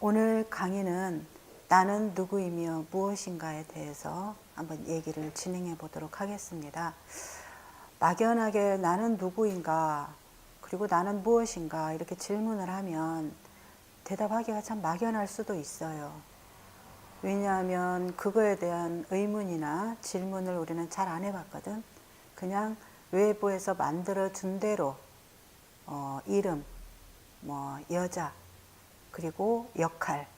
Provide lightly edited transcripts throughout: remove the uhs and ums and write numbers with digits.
오늘 강의는 나는 누구이며 무엇인가에 대해서 한번 얘기를 진행해 보도록 하겠습니다. 막연하게 나는 누구인가, 그리고 나는 무엇인가 이렇게 질문을 하면 대답하기가 참 막연할 수도 있어요. 왜냐하면 그거에 대한 의문이나 질문을 우리는 잘 안 해봤거든. 그냥 외부에서 만들어준 대로 이름, 여자, 그리고 역할,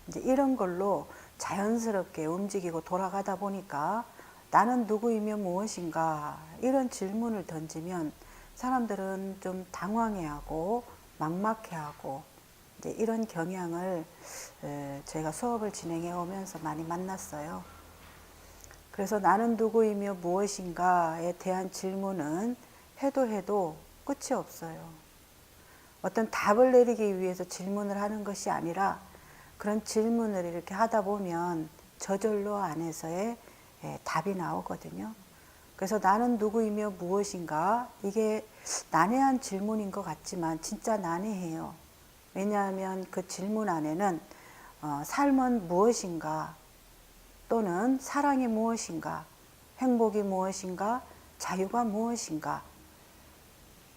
이제 이런 걸로 자연스럽게 움직이고 돌아가다 보니까 나는 누구이며 무엇인가 이런 질문을 던지면 사람들은 좀 당황해하고 막막해하고 이제 이런 경향을 저희가 수업을 진행해 오면서 많이 만났어요. 그래서 나는 누구이며 무엇인가에 대한 질문은 해도 끝이 없어요. 어떤 답을 내리기 위해서 질문을 하는 것이 아니라 그런 질문을 이렇게 하다 보면 저절로 안에서의 답이 나오거든요. 그래서 나는 누구이며 무엇인가, 이게 난해한 질문인 것 같지만 진짜 난해해요. 왜냐하면 그 질문 안에는 삶은 무엇인가, 또는 사랑이 무엇인가, 행복이 무엇인가, 자유가 무엇인가,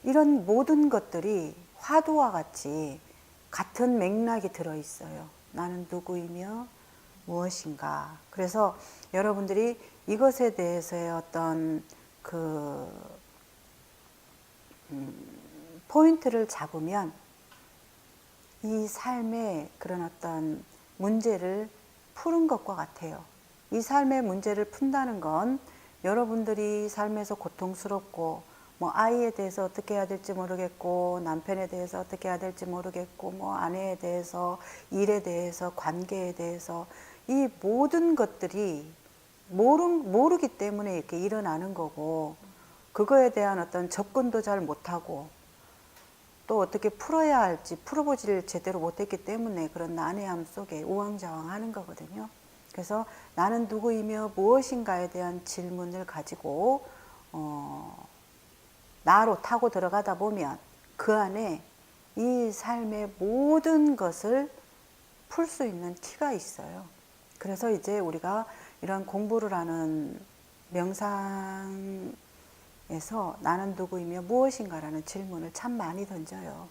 이런 모든 것들이 화두와 같이 같은 맥락이 들어있어요. 나는 누구이며 무엇인가. 그래서 여러분들이 이것에 대해서의 어떤 포인트를 잡으면 이 삶의 그런 어떤 문제를 푸는 것과 같아요. 이 삶의 문제를 푼다는 건 여러분들이 삶에서 고통스럽고 아이에 대해서 어떻게 해야 될지 모르겠고, 남편에 대해서 어떻게 해야 될지 모르겠고, 아내에 대해서, 일에 대해서, 관계에 대해서, 이 모든 것들이 모르기 때문에 이렇게 일어나는 거고, 그거에 대한 어떤 접근도 잘 못하고, 또 어떻게 풀어야 할지 풀어보지를 제대로 못했기 때문에 그런 난해함 속에 우왕좌왕하는 거거든요. 그래서 나는 누구이며 무엇인가에 대한 질문을 가지고 나로 타고 들어가다 보면 그 안에 이 삶의 모든 것을 풀 수 있는 키가 있어요. 그래서 이제 우리가 이런 공부를 하는 명상에서 나는 누구이며 무엇인가라는 질문을 참 많이 던져요.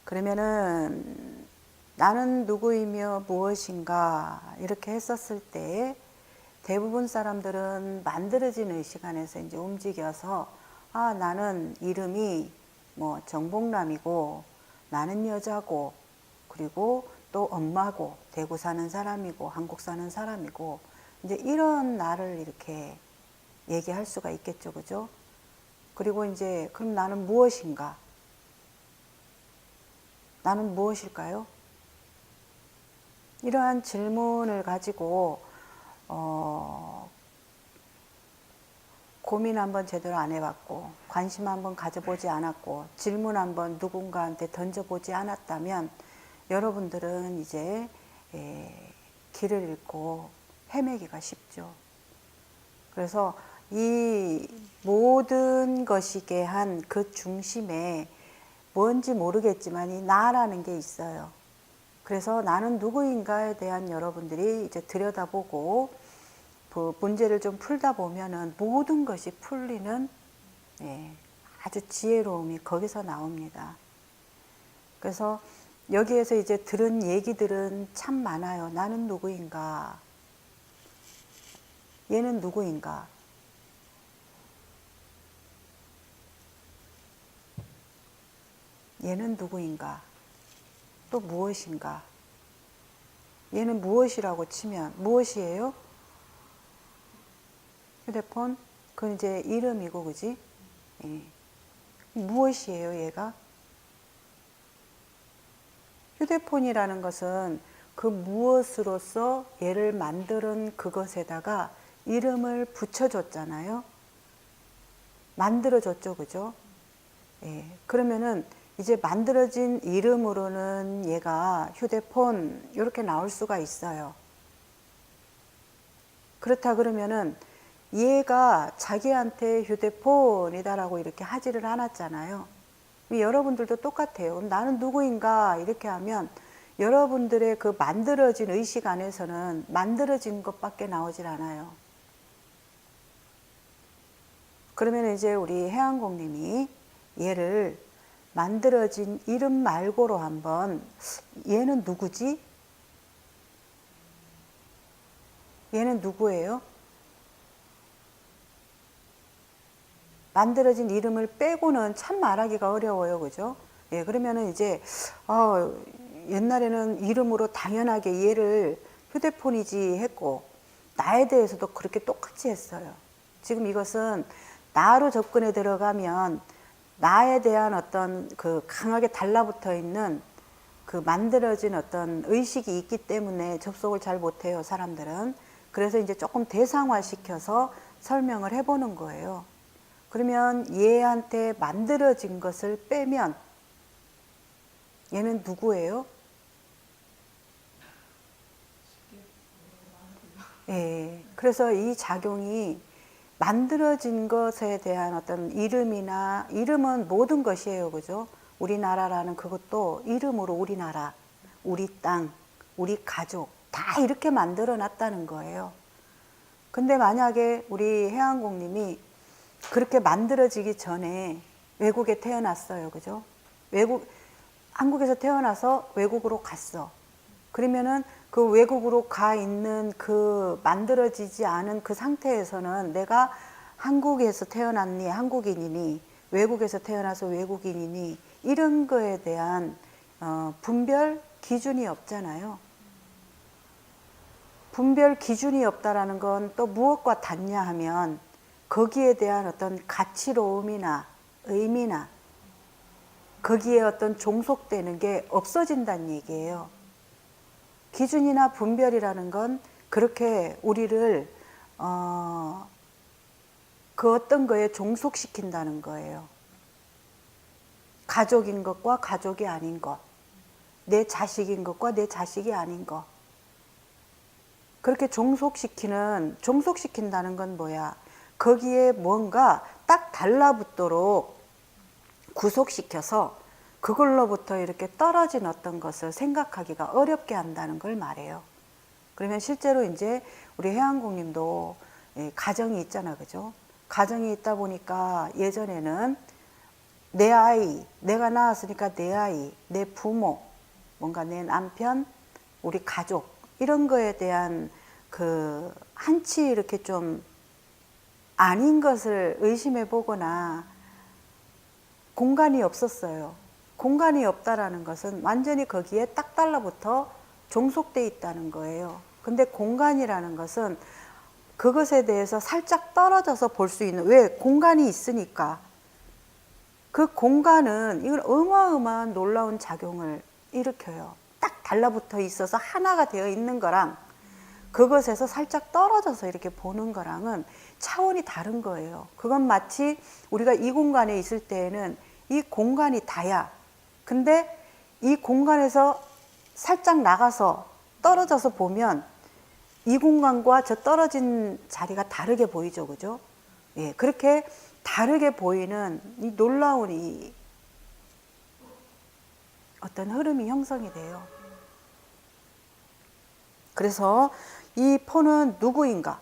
그러면은 나는 누구이며 무엇인가 이렇게 했었을 때 대부분 사람들은 만들어진 의식 안에서 이제 움직여서 나는 이름이 정복남이고, 나는 여자고, 그리고 또 엄마고, 대구 사는 사람이고, 한국 사는 사람이고, 이제 이런 나를 이렇게 얘기할 수가 있겠죠, 그죠? 그리고 이제 그럼 나는 무엇인가? 나는 무엇일까요? 이러한 질문을 가지고 고민 한번 제대로 안 해봤고, 관심 한번 가져보지 않았고, 질문 한번 누군가한테 던져보지 않았다면 여러분들은 이제 길을 잃고 헤매기가 쉽죠. 그래서 이 모든 것이게 한 그 중심에 뭔지 모르겠지만 이 나라는 게 있어요. 그래서 나는 누구인가에 대한 여러분들이 이제 들여다보고 그 문제를 좀 풀다 보면은 모든 것이 풀리는 아주 지혜로움이 거기서 나옵니다. 그래서 여기에서 이제 들은 얘기들은 참 많아요. 나는 누구인가? 얘는 누구인가? 얘는 누구인가? 또 무엇인가? 얘는 무엇이라고 치면 무엇이에요? 휴대폰? 그건 이제 이름이고, 그지? 무엇이에요, 얘가? 휴대폰이라는 것은 그 무엇으로서 얘를 만드는 그것에다가 이름을 붙여줬잖아요. 만들어줬죠, 그죠? 그러면은 이제 만들어진 이름으로는 얘가 휴대폰 이렇게 나올 수가 있어요. 그렇다 그러면은 얘가 자기한테 휴대폰이다라고 이렇게 하지를 않았잖아요. 여러분들도 똑같아요. 그럼 나는 누구인가 이렇게 하면 여러분들의 그 만들어진 의식 안에서는 만들어진 것밖에 나오질 않아요. 그러면 이제 우리 해안공님이 얘를 만들어진 이름 말고로 한번 얘는 누구지? 얘는 누구예요? 만들어진 이름을 빼고는 참 말하기가 어려워요. 그죠? 예, 그러면은 이제, 옛날에는 이름으로 당연하게 얘를 휴대폰이지 했고, 나에 대해서도 그렇게 똑같이 했어요. 지금 이것은 나로 접근에 들어가면 나에 대한 어떤 그 강하게 달라붙어 있는 그 만들어진 어떤 의식이 있기 때문에 접속을 잘 못해요, 사람들은. 그래서 이제 조금 대상화 시켜서 설명을 해보는 거예요. 그러면 얘한테 만들어진 것을 빼면 얘는 누구예요? 예. 그래서 이 작용이 만들어진 것에 대한 어떤 이름은 모든 것이에요. 그죠? 우리나라라는 그것도 이름으로 우리나라, 우리 땅, 우리 가족 다 이렇게 만들어 놨다는 거예요. 근데 만약에 우리 해안공님이 그렇게 만들어지기 전에 외국에 태어났어요. 그죠? 한국에서 태어나서 외국으로 갔어. 그러면은 그 외국으로 가 있는 그 만들어지지 않은 그 상태에서는 내가 한국에서 태어났니, 한국인이니, 외국에서 태어나서 외국인이니, 이런 거에 대한 분별 기준이 없잖아요. 분별 기준이 없다라는 건 또 무엇과 같냐 하면 거기에 대한 어떤 가치로움이나 의미나 거기에 어떤 종속되는 게 없어진다는 얘기예요. 기준이나 분별이라는 건 그렇게 우리를 그 어떤 거에 종속시킨다는 거예요. 가족인 것과 가족이 아닌 것, 내 자식인 것과 내 자식이 아닌 것. 그렇게 종속시킨다는 건 뭐야? 거기에 뭔가 딱 달라붙도록 구속시켜서 그걸로부터 이렇게 떨어진 어떤 것을 생각하기가 어렵게 한다는 걸 말해요. 그러면 실제로 이제 우리 해안공님도 가정이 있잖아, 그죠? 가정이 있다 보니까 예전에는 내 아이, 내가 낳았으니까 내 아이, 내 부모, 뭔가 내 남편, 우리 가족, 이런 거에 대한 그 한치 이렇게 좀 아닌 것을 의심해 보거나 공간이 없었어요. 공간이 없다라는 것은 완전히 거기에 딱 달라붙어 종속돼 있다는 거예요. 근데 공간이라는 것은 그것에 대해서 살짝 떨어져서 볼 수 있는, 왜? 공간이 있으니까. 그 공간은 이걸 어마어마한 놀라운 작용을 일으켜요. 딱 달라붙어 있어서 하나가 되어 있는 거랑 그것에서 살짝 떨어져서 이렇게 보는 거랑은 차원이 다른 거예요. 그건 마치 우리가 이 공간에 있을 때에는 이 공간이 다야. 근데 이 공간에서 살짝 나가서 떨어져서 보면 이 공간과 저 떨어진 자리가 다르게 보이죠. 그죠? 예, 그렇게 다르게 보이는 이 놀라운 이 어떤 흐름이 형성이 돼요. 그래서 이 폰은 누구인가?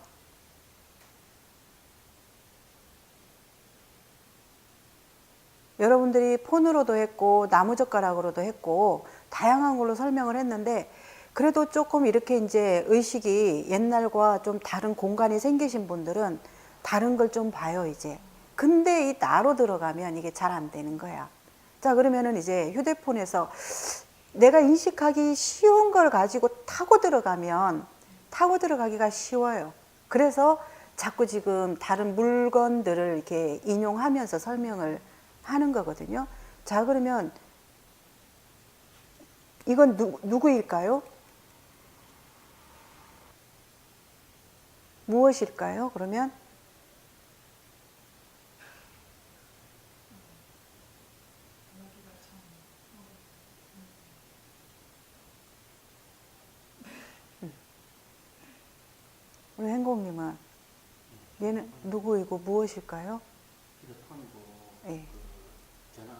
여러분들이 폰으로도 했고 나무젓가락으로도 했고 다양한 걸로 설명을 했는데 그래도 조금 이렇게 이제 의식이 옛날과 좀 다른 공간이 생기신 분들은 다른 걸 좀 봐요, 이제. 근데 이 나로 들어가면 이게 잘 안 되는 거야. 자, 그러면은 이제 휴대폰에서 내가 인식하기 쉬운 걸 가지고 타고 들어가기가 쉬워요. 그래서 자꾸 지금 다른 물건들을 이렇게 인용하면서 설명을 하는 거거든요. 자, 그러면 이건 누구일까요? 무엇일까요? 그러면 우리 행복님은 얘는 누구이고 무엇일까요? 휴대폰이고 예. 전화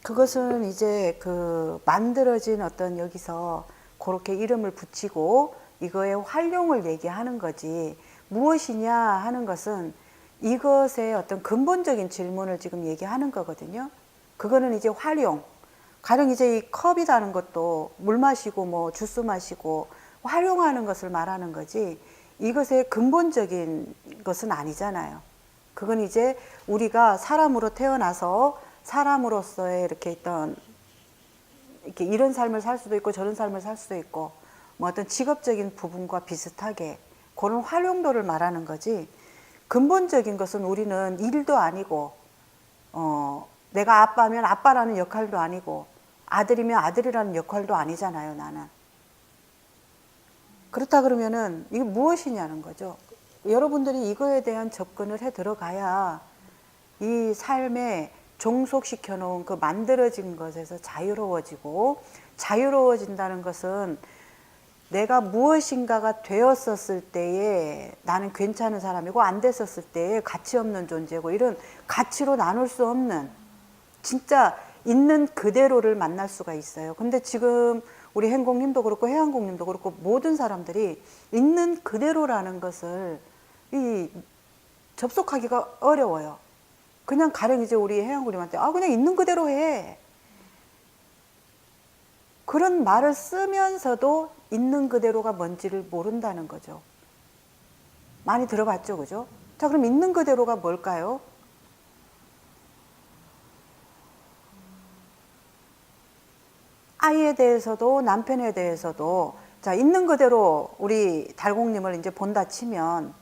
그것은 이제 그 만들어진 어떤 여기서 그렇게 이름을 붙이고 이거의 활용을 얘기하는 거지, 무엇이냐 하는 것은 이것의 어떤 근본적인 질문을 지금 얘기하는 거거든요. 그거는 이제 활용. 가령 이제 이 컵이라는 것도 물 마시고 뭐 주스 마시고 활용하는 것을 말하는 거지, 이것의 근본적인 것은 아니잖아요. 그건 이제 우리가 사람으로 태어나서 사람으로서의 이렇게 있던 이렇게 이런 삶을 살 수도 있고 저런 삶을 살 수도 있고 뭐 어떤 직업적인 부분과 비슷하게 그런 활용도를 말하는 거지, 근본적인 것은 우리는 일도 아니고 내가 아빠면 아빠라는 역할도 아니고 아들이면 아들이라는 역할도 아니잖아요, 나는. 그렇다 그러면은 이게 무엇이냐는 거죠. 여러분들이 이거에 대한 접근을 해 들어가야 이 삶에 종속시켜 놓은 그 만들어진 것에서 자유로워지고, 자유로워진다는 것은 내가 무엇인가가 되었었을 때에 나는 괜찮은 사람이고 안 됐었을 때에 가치 없는 존재고, 이런 가치로 나눌 수 없는 진짜 있는 그대로를 만날 수가 있어요. 근데 지금 우리 행공님도 그렇고 해안공님도 그렇고 모든 사람들이 있는 그대로라는 것을 접속하기가 어려워요. 그냥 가령 이제 우리 해양구님한테 그냥 있는 그대로 해, 그런 말을 쓰면서도 있는 그대로가 뭔지를 모른다는 거죠. 많이 들어봤죠, 그죠? 자, 그럼 있는 그대로가 뭘까요? 아이에 대해서도 남편에 대해서도, 자, 있는 그대로 우리 달공님을 이제 본다 치면,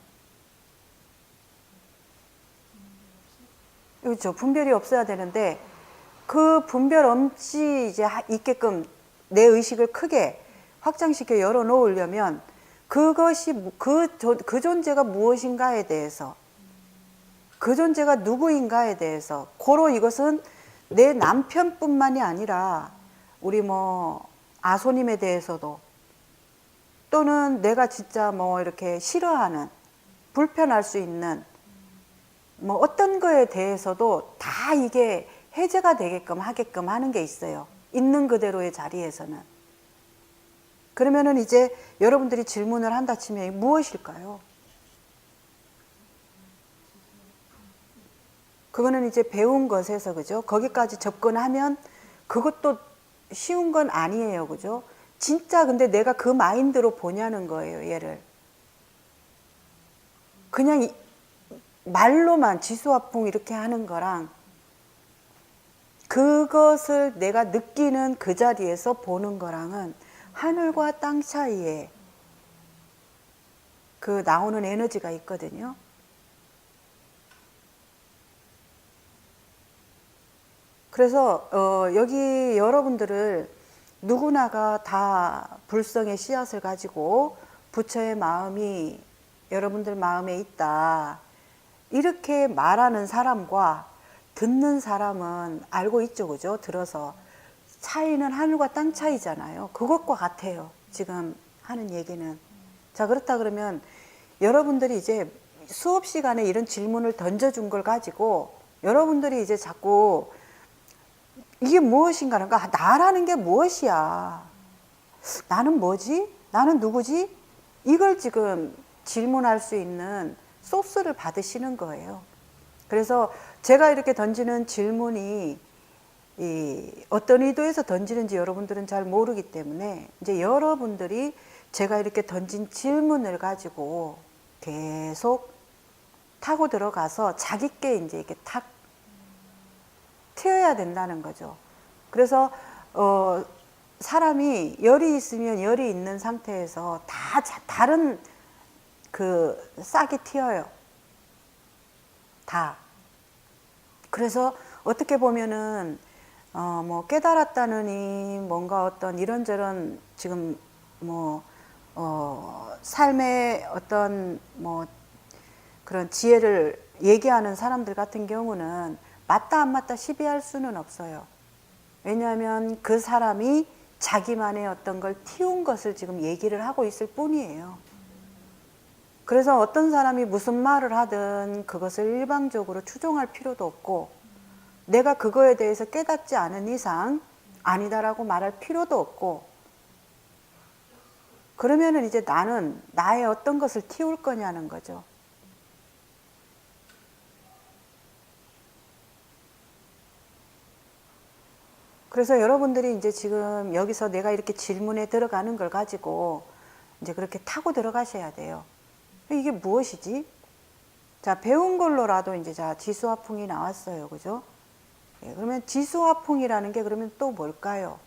그렇죠, 분별이 없어야 되는데 그 분별 없이 이제 있게끔 내 의식을 크게 확장시켜 열어 놓으려면 그것이 그 존재가 무엇인가에 대해서, 그 존재가 누구인가에 대해서, 고로 이것은 내 남편뿐만이 아니라 우리 뭐 아소님에 대해서도, 또는 내가 진짜 뭐 이렇게 싫어하는, 불편할 수 있는 뭐 어떤 거에 대해서도 다 이게 해제가 되게끔 하게끔 하는 게 있어요, 있는 그대로의 자리에서는. 그러면은 이제 여러분들이 질문을 한다 치면 무엇일까요? 그거는 이제 배운 것에서, 그죠? 거기까지 접근하면 그것도 쉬운 건 아니에요, 그죠? 진짜 근데 내가 그 마인드로 보냐는 거예요, 얘를. 그냥 말로만 지수화풍 이렇게 하는 거랑 그것을 내가 느끼는 그 자리에서 보는 거랑은 하늘과 땅 사이에 그 나오는 에너지가 있거든요. 그래서 여기 여러분들을 누구나가 다 불성의 씨앗을 가지고 부처의 마음이 여러분들 마음에 있다, 이렇게 말하는 사람과 듣는 사람은 알고 있죠, 그죠? 들어서 차이는 하늘과 땅 차이잖아요. 그것과 같아요, 지금 하는 얘기는. 자, 그렇다 그러면 여러분들이 이제 수업 시간에 이런 질문을 던져준 걸 가지고 여러분들이 이제 자꾸 이게 무엇인가는 거, 나라는 게 무엇이야, 나는 뭐지, 나는 누구지, 이걸 지금 질문할 수 있는 소스를 받으시는 거예요. 그래서 제가 이렇게 던지는 질문이 어떤 의도에서 던지는지 여러분들은 잘 모르기 때문에 이제 여러분들이 제가 이렇게 던진 질문을 가지고 계속 타고 들어가서 자기께 이제 이렇게 탁 튀어야 된다는 거죠. 그래서 사람이 열이 있으면 열이 있는 상태에서 다 다른 그 싹이 튀어요, 다. 그래서 어떻게 보면은 뭐 깨달았다느니 뭔가 어떤 이런저런 지금 뭐 삶의 어떤 뭐 그런 지혜를 얘기하는 사람들 같은 경우는 맞다 안 맞다 시비할 수는 없어요. 왜냐하면 그 사람이 자기만의 어떤 걸 틔운 것을 지금 얘기를 하고 있을 뿐이에요. 그래서 어떤 사람이 무슨 말을 하든 그것을 일방적으로 추종할 필요도 없고, 내가 그거에 대해서 깨닫지 않은 이상 아니다라고 말할 필요도 없고, 그러면은 이제 나는 나의 어떤 것을 틔울 거냐는 거죠. 그래서 여러분들이 이제 지금 여기서 내가 이렇게 질문에 들어가는 걸 가지고 이제 그렇게 타고 들어가셔야 돼요. 이게 무엇이지? 자, 배운 걸로라도 이제 자, 지수화풍이 나왔어요. 그죠? 예, 그러면 지수화풍이라는 게 그러면 또 뭘까요?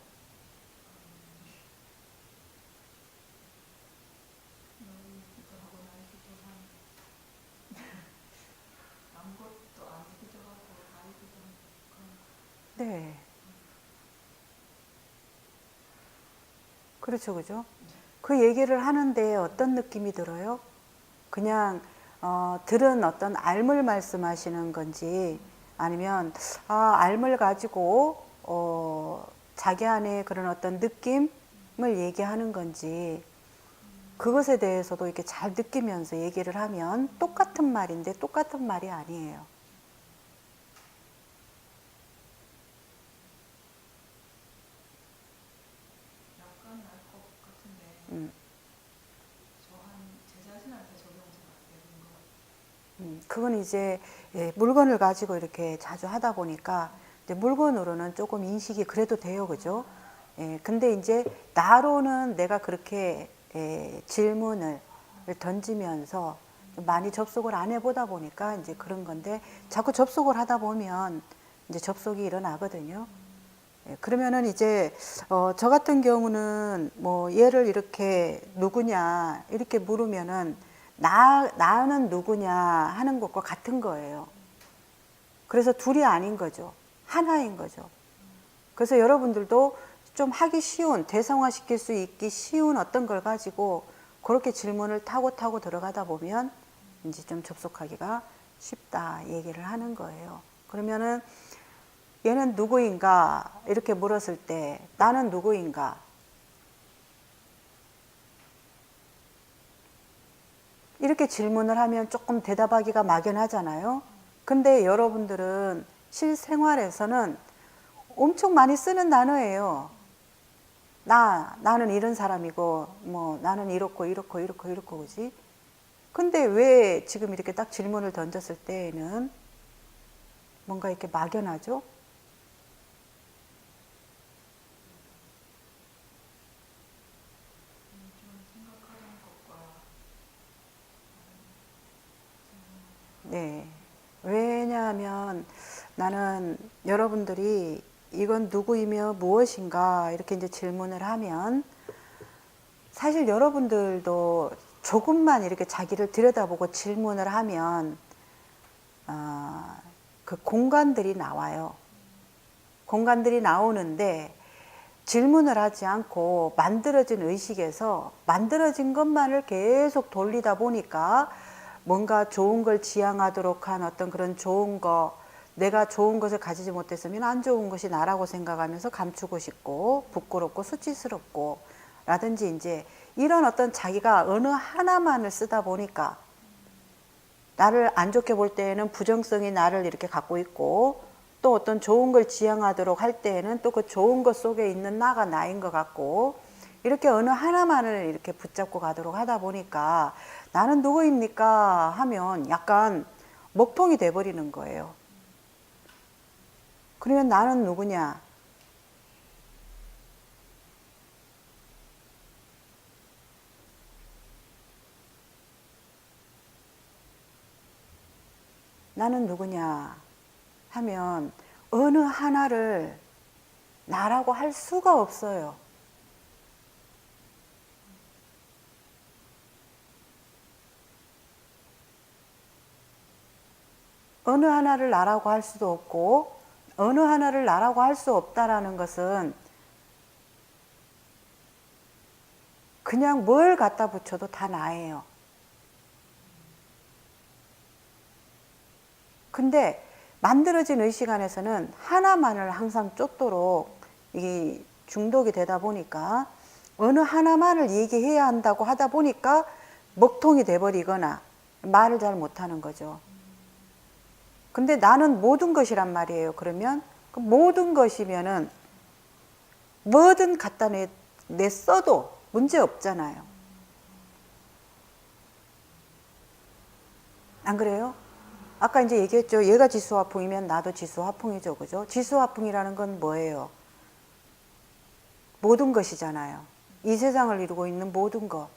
네. 그렇죠. 그죠? 그 얘기를 하는데 어떤 느낌이 들어요? 그냥 들은 어떤 알물 말씀하시는 건지, 아니면 알물 가지고 자기 안에 그런 어떤 느낌을 얘기하는 건지, 그것에 대해서도 이렇게 잘 느끼면서 얘기를 하면 똑같은 말인데 똑같은 말이 아니에요. 약간 알 것 같은데 저한 제 자신한테 적용해서 되는 거. 그건 이제 물건을 가지고 이렇게 자주 하다 보니까 이제 물건으로는 조금 인식이 그래도 돼요, 그죠? 근데 이제 나로는 내가 그렇게 질문을 던지면서 많이 접속을 안 해보다 보니까 이제 그런 건데, 자꾸 접속을 하다 보면 이제 접속이 일어나거든요. 그러면은 이제 저 같은 경우는 뭐 얘를 이렇게 누구냐 이렇게 물으면은 나는 누구냐 하는 것과 같은 거예요. 그래서 둘이 아닌 거죠. 하나인 거죠. 그래서 여러분들도 좀 하기 쉬운, 대상화시킬 수 있기 쉬운 어떤 걸 가지고 그렇게 질문을 타고 들어가다 보면 이제 좀 접속하기가 쉽다 얘기를 하는 거예요. 그러면은 얘는 누구인가 이렇게 물었을 때 나는 누구인가 이렇게 질문을 하면 조금 대답하기가 막연하잖아요. 근데 여러분들은 실생활에서는 엄청 많이 쓰는 단어예요. 나는 이런 사람이고, 뭐, 나는 이렇고, 그지? 근데 왜 지금 이렇게 딱 질문을 던졌을 때에는 뭔가 이렇게 막연하죠? 네. 왜냐하면 나는 여러분들이 이건 누구이며 무엇인가 이렇게 이제 질문을 하면 사실 여러분들도 조금만 이렇게 자기를 들여다보고 질문을 하면 그 공간들이 나와요. 공간들이 나오는데 질문을 하지 않고 만들어진 의식에서 만들어진 것만을 계속 돌리다 보니까 뭔가 좋은 걸 지향하도록 한 어떤 그런 좋은 거, 내가 좋은 것을 가지지 못했으면 안 좋은 것이 나라고 생각하면서 감추고 싶고 부끄럽고 수치스럽고 라든지 이제 이런 어떤 자기가 어느 하나만을 쓰다 보니까 나를 안 좋게 볼 때에는 부정성이 나를 이렇게 갖고 있고, 또 어떤 좋은 걸 지향하도록 할 때에는 또 그 좋은 것 속에 있는 나가 나인 것 같고, 이렇게 어느 하나만을 이렇게 붙잡고 가도록 하다 보니까 나는 누구입니까 하면 약간 먹통이 돼버리는 거예요. 그러면 나는 누구냐? 나는 누구냐 하면 어느 하나를 나라고 할 수가 없어요. 어느 하나를 나라고 할 수도 없고, 어느 하나를 나라고 할 수 없다라는 것은 그냥 뭘 갖다 붙여도 다 나예요. 근데 만들어진 의식 안에서는 하나만을 항상 쫓도록 이 중독이 되다 보니까 어느 하나만을 얘기해야 한다고 하다 보니까 먹통이 돼버리거나 말을 잘 못하는 거죠. 근데 나는 모든 것이란 말이에요. 그러면 그 모든 것이면은 뭐든 갖다 냈어도 문제 없잖아요. 안 그래요? 아까 이제 얘기했죠. 얘가 지수화풍이면 나도 지수화풍이죠. 그죠? 지수화풍이라는 건 뭐예요? 모든 것이잖아요. 이 세상을 이루고 있는 모든 것.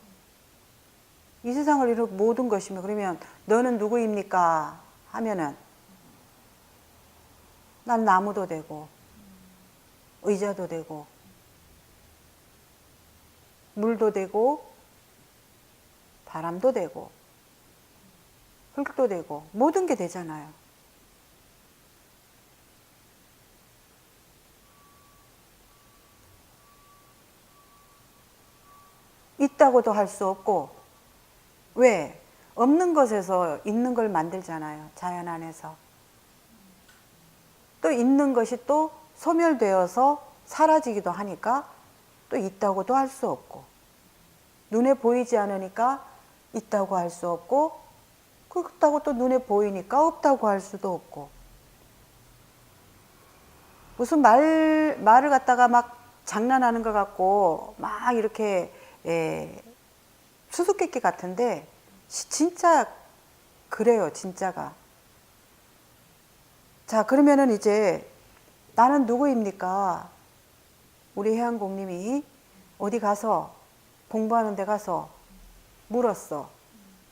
이 세상을 이루고 모든 것이면 그러면 너는 누구입니까? 하면은 난 나무도 되고 의자도 되고 물도 되고 바람도 되고 흙도 되고 모든 게 되잖아요. 있다고도 할 수 없고 왜? 없는 것에서 있는 걸 만들잖아요. 자연 안에서. 또 있는 것이 또 소멸되어서 사라지기도 하니까 또 있다고도 할 수 없고 눈에 보이지 않으니까 있다고 할 수 없고 그렇다고 또 눈에 보이니까 없다고 할 수도 없고 무슨 말을 갖다가 막 장난하는 것 같고 막 이렇게 수수께끼 같은데 진짜 그래요. 진짜가. 자, 그러면은 이제 나는 누구입니까? 우리 해안공님이 어디 가서 공부하는 데 가서 물었어.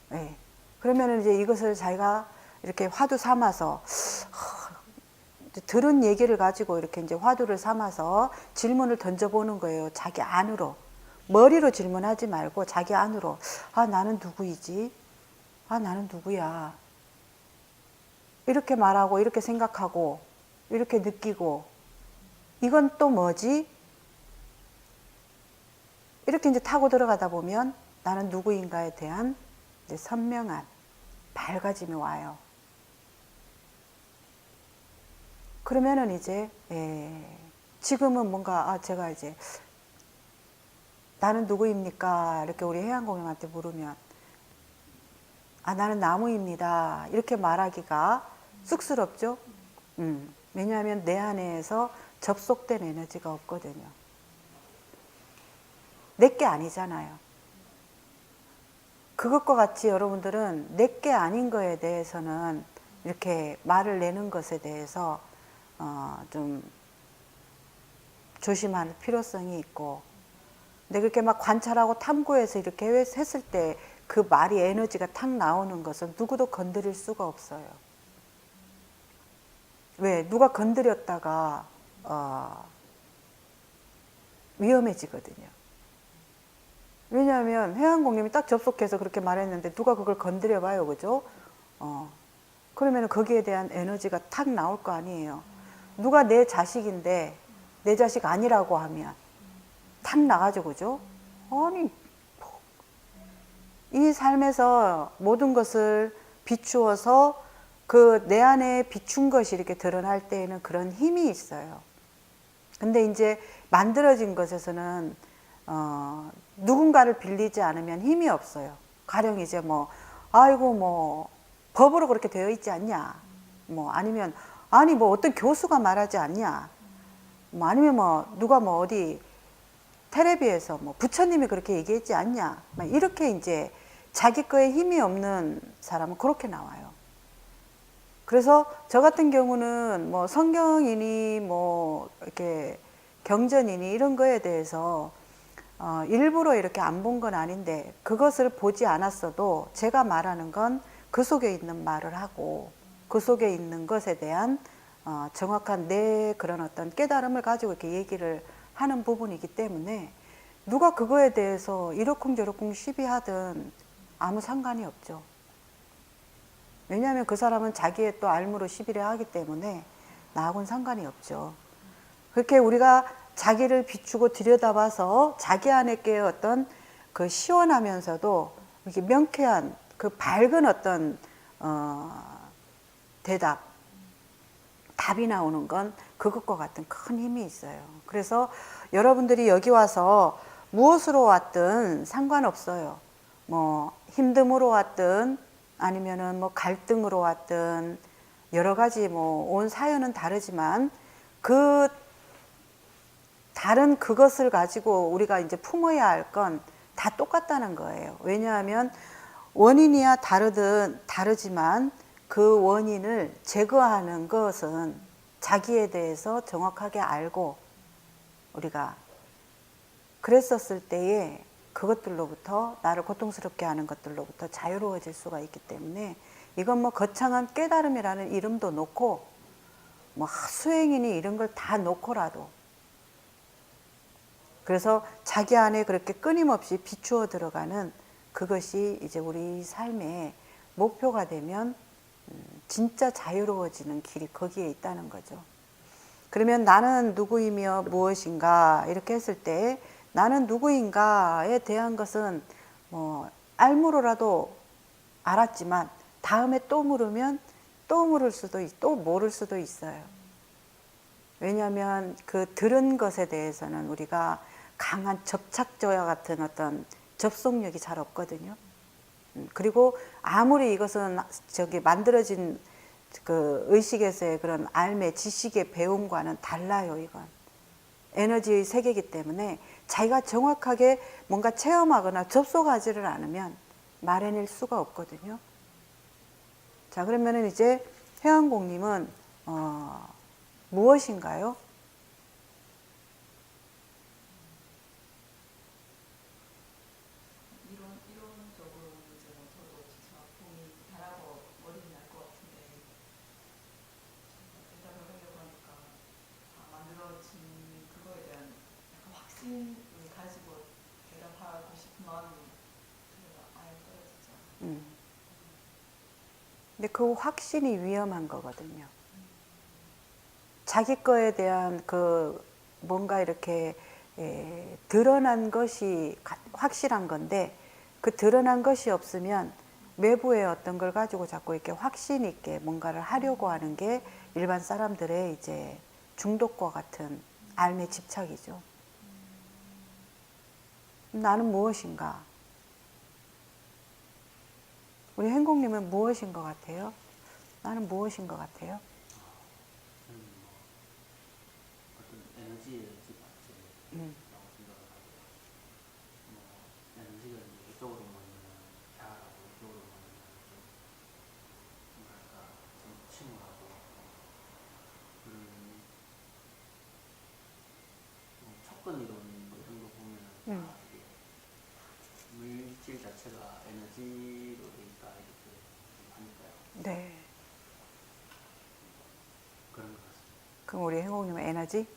네. 그러면은 이제 이것을 자기가 이렇게 화두 삼아서 들은 얘기를 가지고 이렇게 이제 화두를 삼아서 질문을 던져보는 거예요. 자기 안으로. 머리로 질문하지 말고 자기 안으로. 아, 나는 누구이지? 아, 나는 누구야? 이렇게 말하고, 이렇게 생각하고, 이렇게 느끼고, 이건 또 뭐지? 이렇게 이제 타고 들어가다 보면 나는 누구인가에 대한 이제 선명한 밝아짐이 와요. 그러면은 이제, 지금은 뭔가, 제가 이제, 나는 누구입니까? 이렇게 우리 해양공님한테 물으면, 나는 나무입니다. 이렇게 말하기가 쑥스럽죠? 왜냐하면 내 안에서 접속된 에너지가 없거든요. 내게 아니잖아요. 그것과 같이 여러분들은 내게 아닌 거에 대해서는 이렇게 말을 내는 것에 대해서 좀 조심할 필요성이 있고, 근데 그렇게 막 관찰하고 탐구해서 이렇게 했을 때 그 말이 에너지가 탁 나오는 것은 누구도 건드릴 수가 없어요. 왜? 누가 건드렸다가 위험해지거든요. 왜냐하면 해안공님이 딱 접속해서 그렇게 말했는데 누가 그걸 건드려 봐요. 그죠? 그러면 거기에 대한 에너지가 탁 나올 거 아니에요. 누가 내 자식인데 내 자식 아니라고 하면 탁 나가죠. 그죠? 아니, 이 삶에서 모든 것을 비추어서 그 내 안에 비춘 것이 이렇게 드러날 때에는 그런 힘이 있어요. 근데 이제 만들어진 것에서는 누군가를 빌리지 않으면 힘이 없어요. 가령 이제 뭐 아이고 뭐 법으로 그렇게 되어 있지 않냐, 뭐 아니면 아니 뭐 어떤 교수가 말하지 않냐, 뭐 아니면 뭐 누가 뭐 어디 텔레비에서 뭐 부처님이 그렇게 얘기했지 않냐, 막 이렇게 이제 자기 거에 힘이 없는 사람은 그렇게 나와요. 그래서 저 같은 경우는 뭐 성경이니 뭐 이렇게 경전이니 이런 거에 대해서 일부러 이렇게 안 본 건 아닌데 그것을 보지 않았어도 제가 말하는 건 그 속에 있는 말을 하고 그 속에 있는 것에 대한 정확한 내 그런 어떤 깨달음을 가지고 이렇게 얘기를 하는 부분이기 때문에 누가 그거에 대해서 이러쿵저러쿵 시비하든 아무 상관이 없죠. 왜냐하면 그 사람은 자기의 또 알무로 시비를 하기 때문에 나하고는 상관이 없죠. 그렇게 우리가 자기를 비추고 들여다봐서 자기 안에 게 어떤 그 시원하면서도 이렇게 명쾌한 그 밝은 어떤 대답, 답이 나오는 건 그것과 같은 큰 힘이 있어요. 그래서 여러분들이 여기 와서 무엇으로 왔든 상관없어요. 뭐 힘듦으로 왔든 아니면은 뭐 갈등으로 왔든 여러 가지 뭐 온 사연은 다르지만 그 다른 그것을 가지고 우리가 이제 품어야 할 건 다 똑같다는 거예요. 왜냐하면 원인이야 다르지만 그 원인을 제거하는 것은 자기에 대해서 정확하게 알고 우리가 그랬었을 때에 그것들로부터 나를 고통스럽게 하는 것들로부터 자유로워질 수가 있기 때문에 이건 뭐 거창한 깨달음이라는 이름도 놓고 뭐 수행이니 이런 걸 다 놓고라도 그래서 자기 안에 그렇게 끊임없이 비추어 들어가는 그것이 이제 우리 삶의 목표가 되면 진짜 자유로워지는 길이 거기에 있다는 거죠. 그러면 나는 누구이며 무엇인가 이렇게 했을 때 나는 누구인가에 대한 것은 뭐 알므로라도 알았지만 다음에 또 물으면 또 물을 수도 또 모를 수도 있어요. 왜냐하면 그 들은 것에 대해서는 우리가 강한 접착제와 같은 어떤 접속력이 잘 없거든요. 그리고 아무리 이것은 만들어진 그 의식에서의 그런 알매 지식의 배움과는 달라요. 이건 에너지의 세계이기 때문에 자기가 정확하게 뭔가 체험하거나 접속하지를 않으면 말해낼 수가 없거든요. 자, 그러면은 이제 해왕공님은 무엇인가요? 이론적으로 이제 뭐 저도 진짜 봄이 달아서 머리는 날 것 같은데 대답을 하려고 하니까 다 만들어진 그거에 대한 약간 확신을 가지고 대답하고 싶은 마음이 아예 떨어지죠. 근데 그 확신이 위험한 거거든요. 자기 거에 대한 그 뭔가 이렇게 드러난 것이 확실한 건데 그 드러난 것이 없으면 외부의 어떤 걸 가지고 자꾸 이렇게 확신 있게 뭔가를 하려고 하는 게 일반 사람들의 이제 중독과 같은 삶의 집착이죠. 나는 무엇인가? 우리 행복님은 무엇인 것 같아요? 나는 무엇인 것 같아요? 저는 뭐 어떤 에너지의 집합체라고 생각을 하고, 뭐 에너지가 이제 이쪽으로 모이면 자라고 이쪽으로 모이면 좀 뭐랄까 좀 침울하고 그런 뭐 촉근 이론 이런 거 보면은 다 이게 물질 자체가 에너지로 돼 있다 이렇게 하니까요. 네. 그런 것 같습니다. 그럼 우리 행복님은 에너지?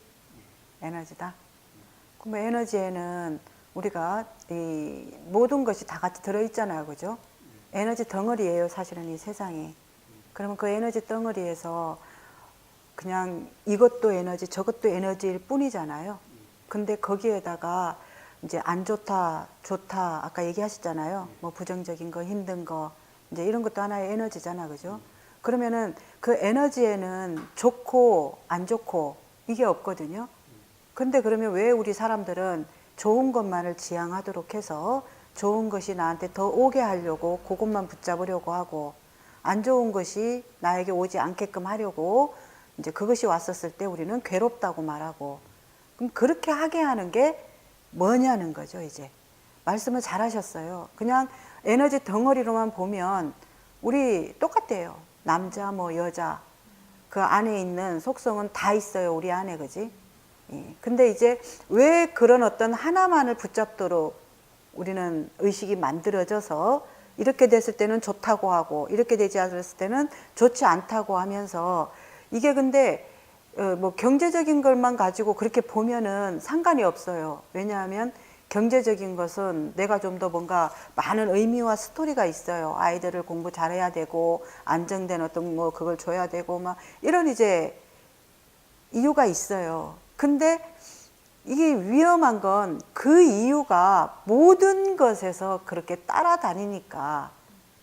에너지다. 그럼 에너지에는 우리가 이 모든 것이 다 같이 들어있잖아요. 그죠? 에너지 덩어리예요. 사실은 이 세상이. 그러면 그 에너지 덩어리에서 그냥 이것도 에너지 저것도 에너지일 뿐이잖아요. 근데 거기에다가 이제 안 좋다 좋다 아까 얘기하셨잖아요. 뭐 부정적인 거 힘든 거 이제 이런 것도 하나의 에너지잖아. 그죠? 그러면은 그 에너지에는 좋고 안 좋고 이게 없거든요. 근데 그러면 왜 우리 사람들은 좋은 것만을 지향하도록 해서 좋은 것이 나한테 더 오게 하려고 그것만 붙잡으려고 하고 안 좋은 것이 나에게 오지 않게끔 하려고 이제 그것이 왔었을 때 우리는 괴롭다고 말하고 그럼 그렇게 하게 하는 게 뭐냐는 거죠. 이제 말씀을 잘 하셨어요. 그냥 에너지 덩어리로만 보면 우리 똑같대요. 남자 뭐 여자 그 안에 있는 속성은 다 있어요. 우리 안에. 그지? 예. 근데 이제 왜 그런 어떤 하나만을 붙잡도록 우리는 의식이 만들어져서 이렇게 됐을 때는 좋다고 하고 이렇게 되지 않았을 때는 좋지 않다고 하면서 이게 근데 뭐 경제적인 것만 가지고 그렇게 보면은 상관이 없어요. 왜냐하면 경제적인 것은 내가 좀 더 뭔가 많은 의미와 스토리가 있어요. 아이들을 공부 잘해야 되고 안정된 어떤 뭐 그걸 줘야 되고 막 이런 이제 이유가 있어요. 근데 이게 위험한 건 그 이유가 모든 것에서 그렇게 따라다니니까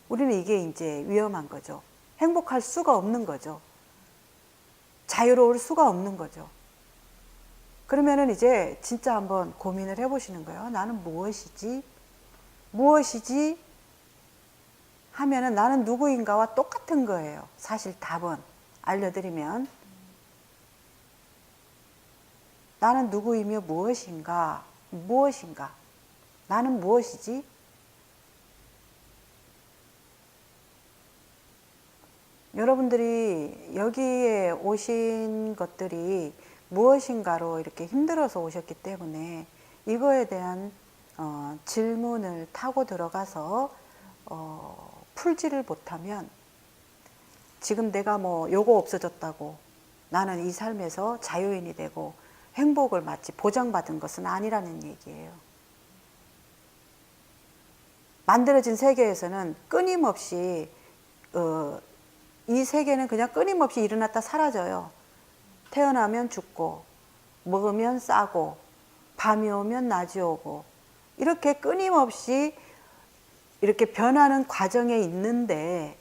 우리는 이게 이제 위험한 거죠. 행복할 수가 없는 거죠. 자유로울 수가 없는 거죠. 그러면은 이제 진짜 한번 고민을 해보시는 거예요. 나는 무엇이지? 무엇이지? 하면은 나는 누구인가와 똑같은 거예요. 사실 답은. 알려드리면 나는 누구이며 무엇인가? 무엇인가? 나는 무엇이지? 여러분들이 여기에 오신 것들이 무엇인가로 이렇게 힘들어서 오셨기 때문에 이거에 대한 질문을 타고 들어가서 풀지를 못하면 지금 내가 뭐 요거 없어졌다고 나는 이 삶에서 자유인이 되고 행복을 마치 보장받은 것은 아니라는 얘기예요. 만들어진 세계에서는 끊임없이 이 세계는 그냥 끊임없이 일어났다 사라져요. 태어나면 죽고 먹으면 싸고 밤이 오면 낮이 오고 이렇게 끊임없이 이렇게 변하는 과정에 있는데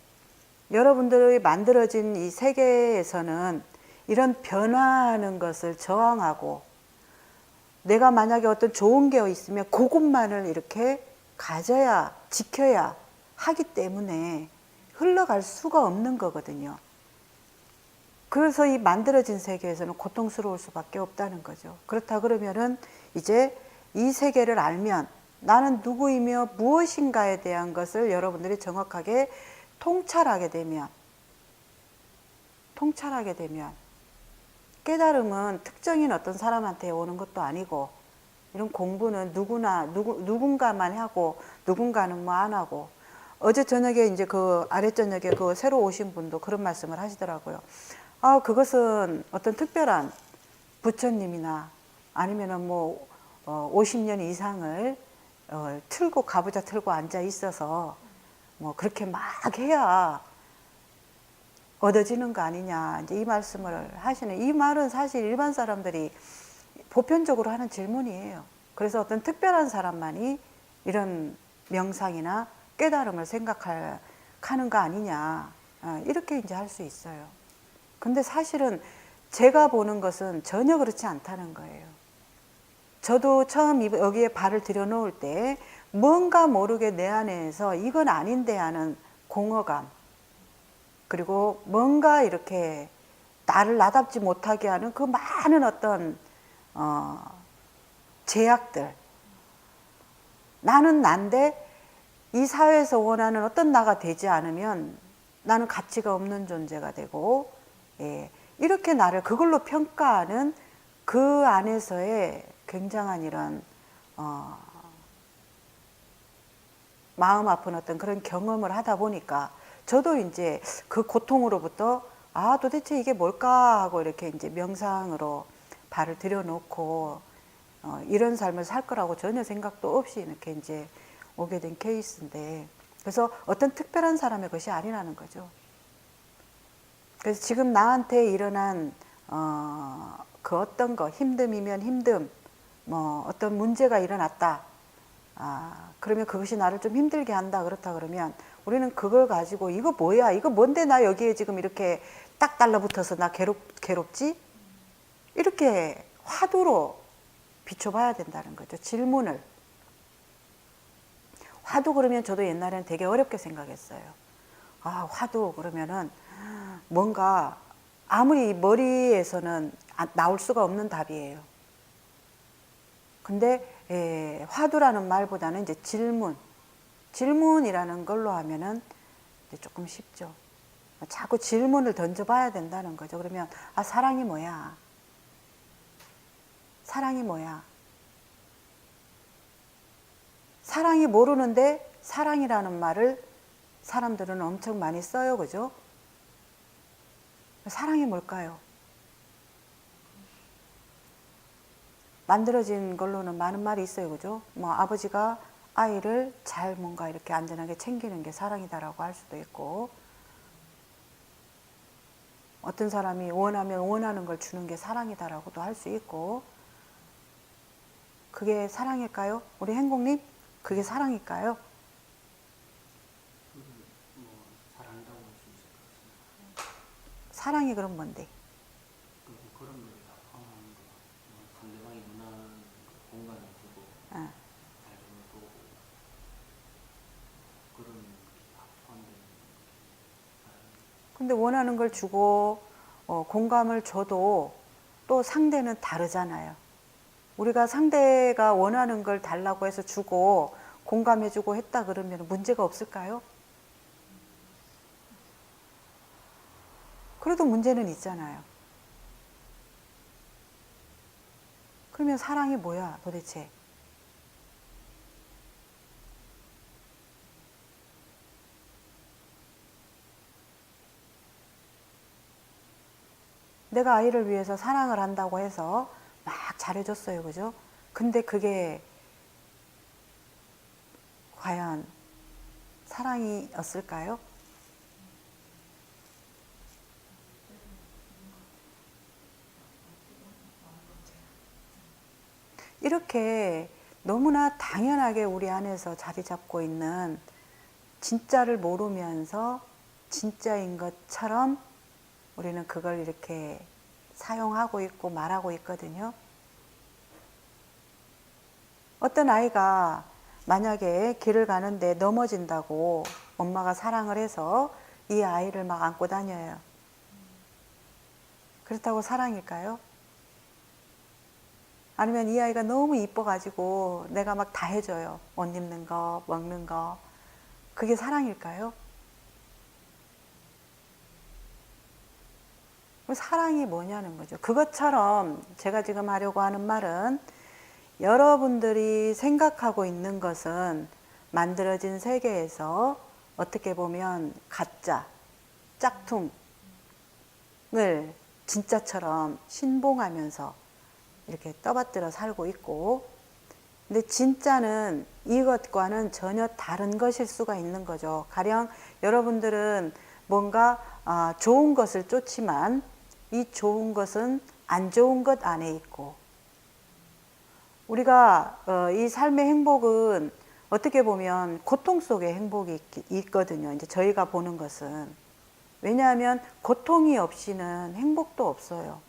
여러분들이 만들어진 이 세계에서는 이런 변화하는 것을 저항하고 내가 만약에 어떤 좋은 게 있으면 그것만을 이렇게 가져야 지켜야 하기 때문에 흘러갈 수가 없는 거거든요. 그래서 이 만들어진 세계에서는 고통스러울 수밖에 없다는 거죠. 그렇다 그러면은 이제 이 세계를 알면 나는 누구이며 무엇인가에 대한 것을 여러분들이 정확하게 통찰하게 되면 깨달음은 특정인 어떤 사람한테 오는 것도 아니고 이런 공부는 누군가만 하고 누군가는 뭐 안 하고 어제 저녁에 이제 그 아래 저녁에 그 새로 오신 분도 그런 말씀을 하시더라고요. 그것은 어떤 특별한 부처님이나 아니면은 뭐 50년 이상을 틀고 가부좌 틀고 앉아 있어서 뭐 그렇게 막 해야 얻어지는 거 아니냐 이제 이 말씀을 하시는 이 말은 사실 일반 사람들이 보편적으로 하는 질문이에요. 그래서 어떤 특별한 사람만이 이런 명상이나 깨달음을 생각하는 거 아니냐 이렇게 이제 할 수 있어요. 근데 사실은 제가 보는 것은 전혀 그렇지 않다는 거예요. 저도 처음 여기에 발을 들여놓을 때 뭔가 모르게 내 안에서 이건 아닌데 하는 공허감 그리고 뭔가 이렇게 나를 나답지 못하게 하는 그 많은 어떤 제약들 나는 난데 이 사회에서 원하는 어떤 나가 되지 않으면 나는 가치가 없는 존재가 되고 이렇게 나를 그걸로 평가하는 그 안에서의 굉장한 이런 마음 아픈 어떤 그런 경험을 하다 보니까 저도 이제 그 고통으로부터 도대체 이게 뭘까 하고 이렇게 이제 명상으로 발을 들여놓고 이런 삶을 살 거라고 전혀 생각도 없이 이렇게 이제 오게 된 케이스인데 그래서 어떤 특별한 사람의 것이 아니라는 거죠. 그래서 지금 나한테 일어난 그 어떤 거 힘듦이면 힘듦 뭐 어떤 문제가 일어났다 그러면 그것이 나를 좀 힘들게 한다 그렇다 그러면 우리는 그걸 가지고 이거 뭐야 이거 뭔데 나 여기에 지금 이렇게 딱 달라붙어서 나 괴롭지 이렇게 화두로 비춰봐야 된다는 거죠. 질문을 화두 그러면 저도 옛날에는 되게 어렵게 생각했어요. 화두 그러면은 뭔가 아무리 머리에서는 나올 수가 없는 답이에요. 근데 화두라는 말보다는 이제 질문이라는 걸로 하면은 이제 조금 쉽죠. 자꾸 질문을 던져봐야 된다는 거죠. 그러면 사랑이 뭐야? 사랑이 뭐야? 사랑이 모르는데 사랑이라는 말을 사람들은 엄청 많이 써요. 그죠? 사랑이 뭘까요? 만들어진 걸로는 많은 말이 있어요. 그죠? 뭐 아버지가 아이를 잘 뭔가 이렇게 안전하게 챙기는 게 사랑이다라고 할 수도 있고 어떤 사람이 원하면 원하는 걸 주는 게 사랑이다라고도 할 수 있고 그게 사랑일까요? 우리 행복님? 그게 사랑일까요? 뭐 사랑이라고 할 수 있을 것 같습니다. 사랑이 그럼 뭔데? 그런 거를 다 포함하는 거. 상대방이 원하는 공간을 주고 잘 보고 그런 게 다 포함되는 사랑입니다. 근데 원하는 걸 주고 공감을 줘도 또 상대는 다르잖아요. 우리가 상대가 원하는 걸 달라고 해서 주고 공감해주고 했다 그러면 문제가 없을까요? 그래도 문제는 있잖아요. 그러면 사랑이 뭐야 도대체? 내가 아이를 위해서 사랑을 한다고 해서 막 잘해줬어요. 그죠? 근데 그게 과연 사랑이었을까요? 이렇게 너무나 당연하게 우리 안에서 자리 잡고 있는 진짜를 모르면서 진짜인 것처럼 우리는 그걸 이렇게 사용하고 있고 말하고 있거든요. 어떤 아이가 만약에 길을 가는데 넘어진다고 엄마가 사랑을 해서 이 아이를 막 안고 다녀요. 그렇다고 사랑일까요? 아니면 이 아이가 너무 이뻐가지고 내가 막 다 해줘요. 옷 입는 거, 먹는 거. 그게 사랑일까요? 사랑이 뭐냐는 거죠. 그것처럼 제가 지금 하려고 하는 말은 여러분들이 생각하고 있는 것은 만들어진 세계에서 어떻게 보면 가짜, 짝퉁을 진짜처럼 신봉하면서 이렇게 떠받들어 살고 있고, 근데 진짜는 이것과는 전혀 다른 것일 수가 있는 거죠. 가령 여러분들은 뭔가 좋은 것을 쫓지만 이 좋은 것은 안 좋은 것 안에 있고, 우리가 이 삶의 행복은 어떻게 보면 고통 속에 행복이 있거든요. 이제 저희가 보는 것은. 왜냐하면 고통이 없이는 행복도 없어요.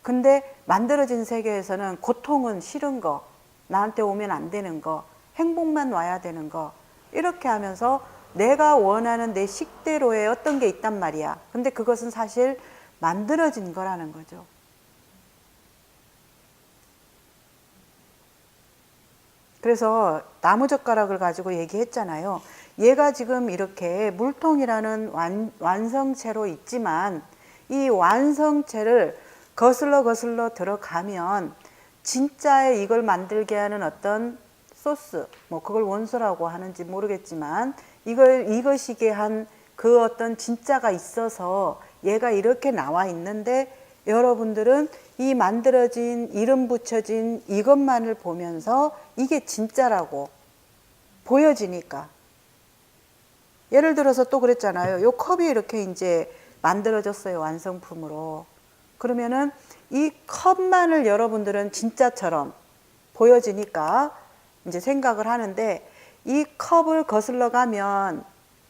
근데 만들어진 세계에서는 고통은 싫은 거, 나한테 오면 안 되는 거, 행복만 와야 되는 거, 이렇게 하면서 내가 원하는 내 식대로의 어떤 게 있단 말이야. 근데 그것은 사실 만들어진 거라는 거죠. 그래서 나무젓가락을 가지고 얘기했잖아요. 얘가 지금 이렇게 물통이라는 완성체로 있지만 이 완성체를 거슬러 들어가면 진짜의 이걸 만들게 하는 어떤 소스, 뭐 그걸 원소라고 하는지 모르겠지만 이것이게 한 그 어떤 진짜가 있어서 얘가 이렇게 나와 있는데, 여러분들은 이 만들어진 이름 붙여진 이것만을 보면서 이게 진짜라고 보여지니까. 예를 들어서 또 그랬잖아요. 요 컵이 이렇게 이제 만들어졌어요. 완성품으로. 그러면은 이 컵만을 여러분들은 진짜처럼 보여지니까 이제 생각을 하는데, 이 컵을 거슬러 가면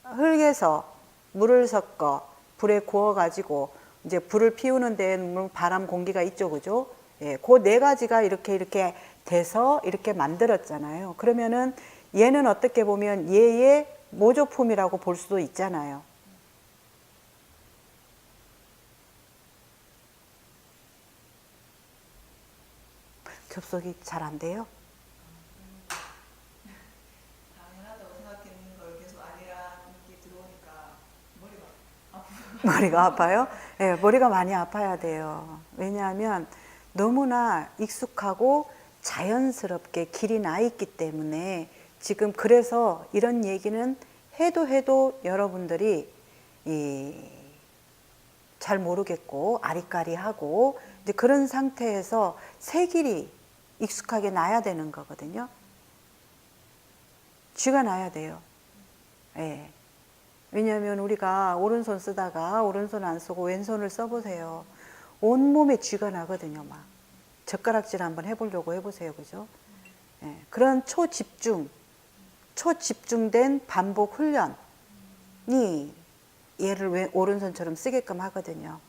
흙에서 물을 섞어 불에 구워 가지고 이제 불을 피우는 데는 바람 공기가 있죠. 그죠? 예, 그 네 가지가 이렇게 돼서 이렇게 만들었잖아요. 그러면은 얘는 어떻게 보면 얘의 모조품이라고 볼 수도 있잖아요. 접속이 잘 안 돼요? 당연하다고 생각했는 걸 계속 아니라는 게 들어오니까 머리가 아프고. 머리가 아파요? 네, 머리가 많이 아파야 돼요. 왜냐하면 너무나 익숙하고 자연스럽게 길이 나 있기 때문에 지금 그래서 이런 얘기는 해도 여러분들이 잘 모르겠고 아리까리하고 이제 그런 상태에서 새 길이 익숙하게 나야 되는 거거든요. 쥐가 나야 돼요. 예. 왜냐하면 우리가 오른손 쓰다가 오른손 안 쓰고 왼손을 써보세요. 온몸에 쥐가 나거든요. 막 젓가락질 한번 해보려고 해보세요. 그죠? 예. 그런 초집중된 반복 훈련이 얘를 오른손처럼 쓰게끔 하거든요.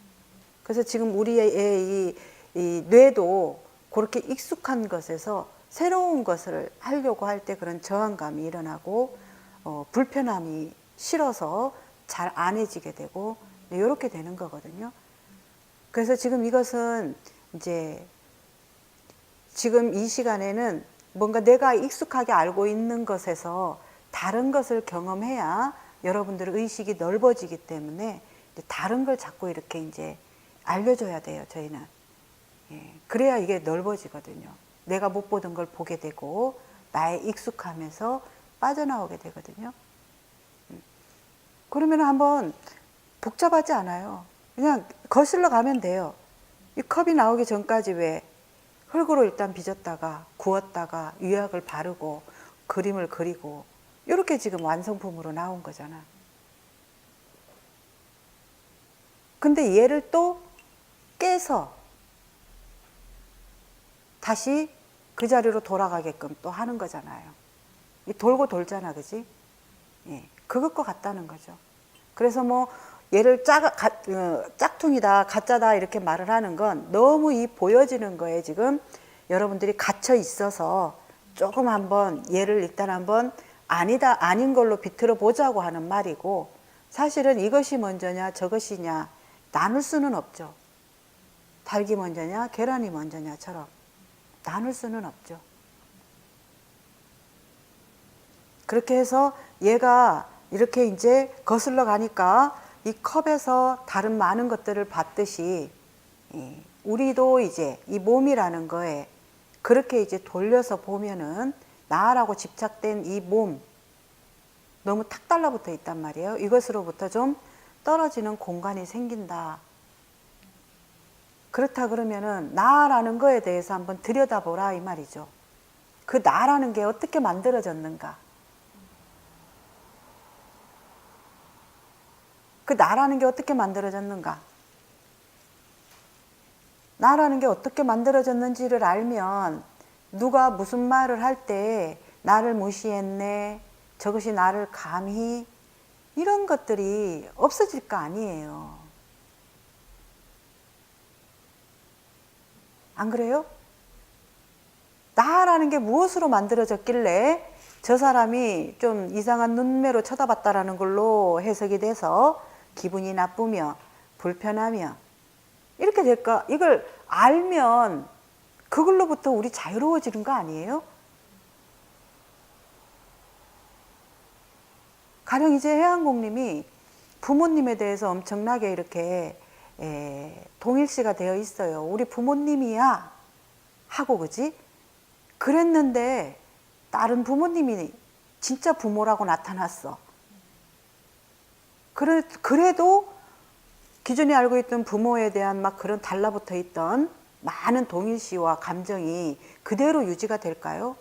그래서 지금 우리의 이 뇌도 그렇게 익숙한 것에서 새로운 것을 하려고 할 때 그런 저항감이 일어나고 불편함이 싫어서 잘 안 해지게 되고 이렇게 되는 거거든요. 그래서 지금 이것은 이제 지금 이 시간에는 뭔가 내가 익숙하게 알고 있는 것에서 다른 것을 경험해야 여러분들의 의식이 넓어지기 때문에 다른 걸 자꾸 이렇게 이제 알려줘야 돼요, 저희는. 예, 그래야 이게 넓어지거든요. 내가 못 보던 걸 보게 되고 나의 익숙함에서 빠져나오게 되거든요. 그러면 한번 복잡하지 않아요. 그냥 거슬러 가면 돼요. 이 컵이 나오기 전까지 왜 흙으로 일단 빚었다가 구웠다가 유약을 바르고 그림을 그리고 이렇게 지금 완성품으로 나온 거잖아. 근데 얘를 또 깨서 다시 그 자리로 돌아가게끔 또 하는 거잖아요. 이 돌고 돌잖아, 그지? 예, 그것과 같다는 거죠. 그래서 뭐 얘를 짝퉁이다, 가짜다 이렇게 말을 하는 건 너무 이 보여지는 거에 지금 여러분들이 갇혀 있어서 조금 한번 얘를 일단 한번 아니다, 아닌 걸로 비틀어 보자고 하는 말이고, 사실은 이것이 먼저냐 저것이냐 나눌 수는 없죠. 닭이 먼저냐 계란이 먼저냐처럼 나눌 수는 없죠. 그렇게 해서 얘가 이렇게 이제 거슬러 가니까 이 컵에서 다른 많은 것들을 봤듯이 우리도 이제 이 몸이라는 거에 그렇게 이제 돌려서 보면은 나라고 집착된 이 몸 너무 탁 달라붙어 있단 말이에요. 이것으로부터 좀 떨어지는 공간이 생긴다. 그렇다 그러면은 나라는 거에 대해서 한번 들여다보라 이 말이죠. 그 나라는 게 어떻게 만들어졌는가? 그 나라는 게 어떻게 만들어졌는가? 나라는 게 어떻게 만들어졌는지를 알면 누가 무슨 말을 할 때 나를 무시했네, 저것이 나를 감히, 이런 것들이 없어질 거 아니에요. 안 그래요? 나라는 게 무엇으로 만들어졌길래 저 사람이 좀 이상한 눈매로 쳐다봤다라는 걸로 해석이 돼서 기분이 나쁘며 불편하며 이렇게 될까? 이걸 알면 그걸로부터 우리 자유로워지는 거 아니에요? 가령 이제 해안공님이 부모님에 대해서 엄청나게 이렇게 동일시가 되어 있어요. 우리 부모님이야 하고, 그지? 그랬는데 다른 부모님이 진짜 부모라고 나타났어. 그래도 기존에 알고 있던 부모에 대한 막 그런 달라붙어 있던 많은 동일시와 감정이 그대로 유지가 될까요?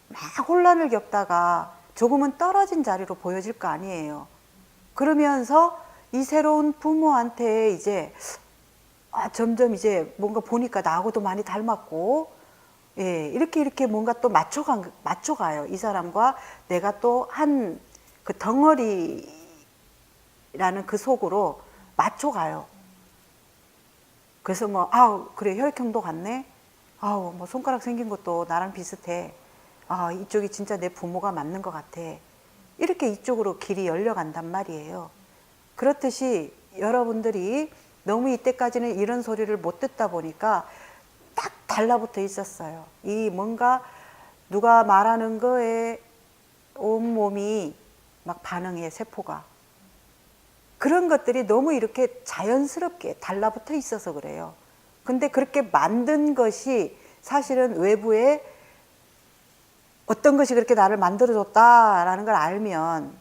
막 혼란을 겪다가 조금은 떨어진 자리로 보여질 거 아니에요. 그러면서 이 새로운 부모한테 이제 점점 이제 뭔가 보니까 나하고도 많이 닮았고, 예, 이렇게 뭔가 또 맞춰가요. 이 사람과 내가 또 한 그 덩어리라는 그 속으로 맞춰가요. 그래서 뭐, 그래, 혈액형도 같네? 뭐 손가락 생긴 것도 나랑 비슷해. 이쪽이 진짜 내 부모가 맞는 것 같아. 이렇게 이쪽으로 길이 열려간단 말이에요. 그렇듯이 여러분들이 너무 이때까지는 이런 소리를 못 듣다 보니까 딱 달라붙어 있었어요. 이 뭔가 누가 말하는 거에 온몸이 막 반응해, 세포가. 그런 것들이 너무 이렇게 자연스럽게 달라붙어 있어서 그래요. 근데 그렇게 만든 것이 사실은 외부에 어떤 것이 그렇게 나를 만들어줬다라는 걸 알면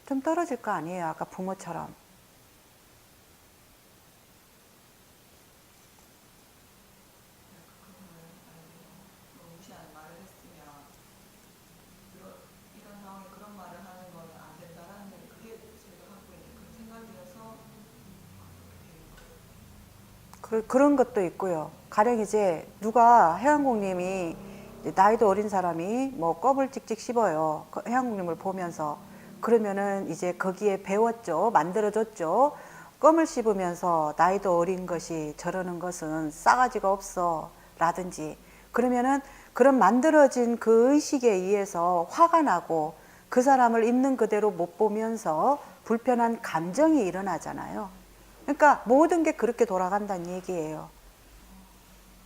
좀 떨어질 거 아니에요. 아까 부모처럼. 무시하는 말을 했으면 이런 상황에 그런 말을 하는 건 안 된다라는 그게 제가 갖고 있는 그런 생각이어서 그런 것도 있고요. 가령 이제 누가 해안공님이 나이도 어린 사람이 뭐 껍을 찍찍 씹어요. 해안공님을 보면서. 그러면은 이제 거기에 배웠죠. 만들어졌죠. 껌을 씹으면서 나이도 어린 것이 저러는 것은 싸가지가 없어 라든지, 그러면은 그런 만들어진 그 의식에 의해서 화가 나고 그 사람을 있는 그대로 못 보면서 불편한 감정이 일어나잖아요. 그러니까 모든 게 그렇게 돌아간다는 얘기예요.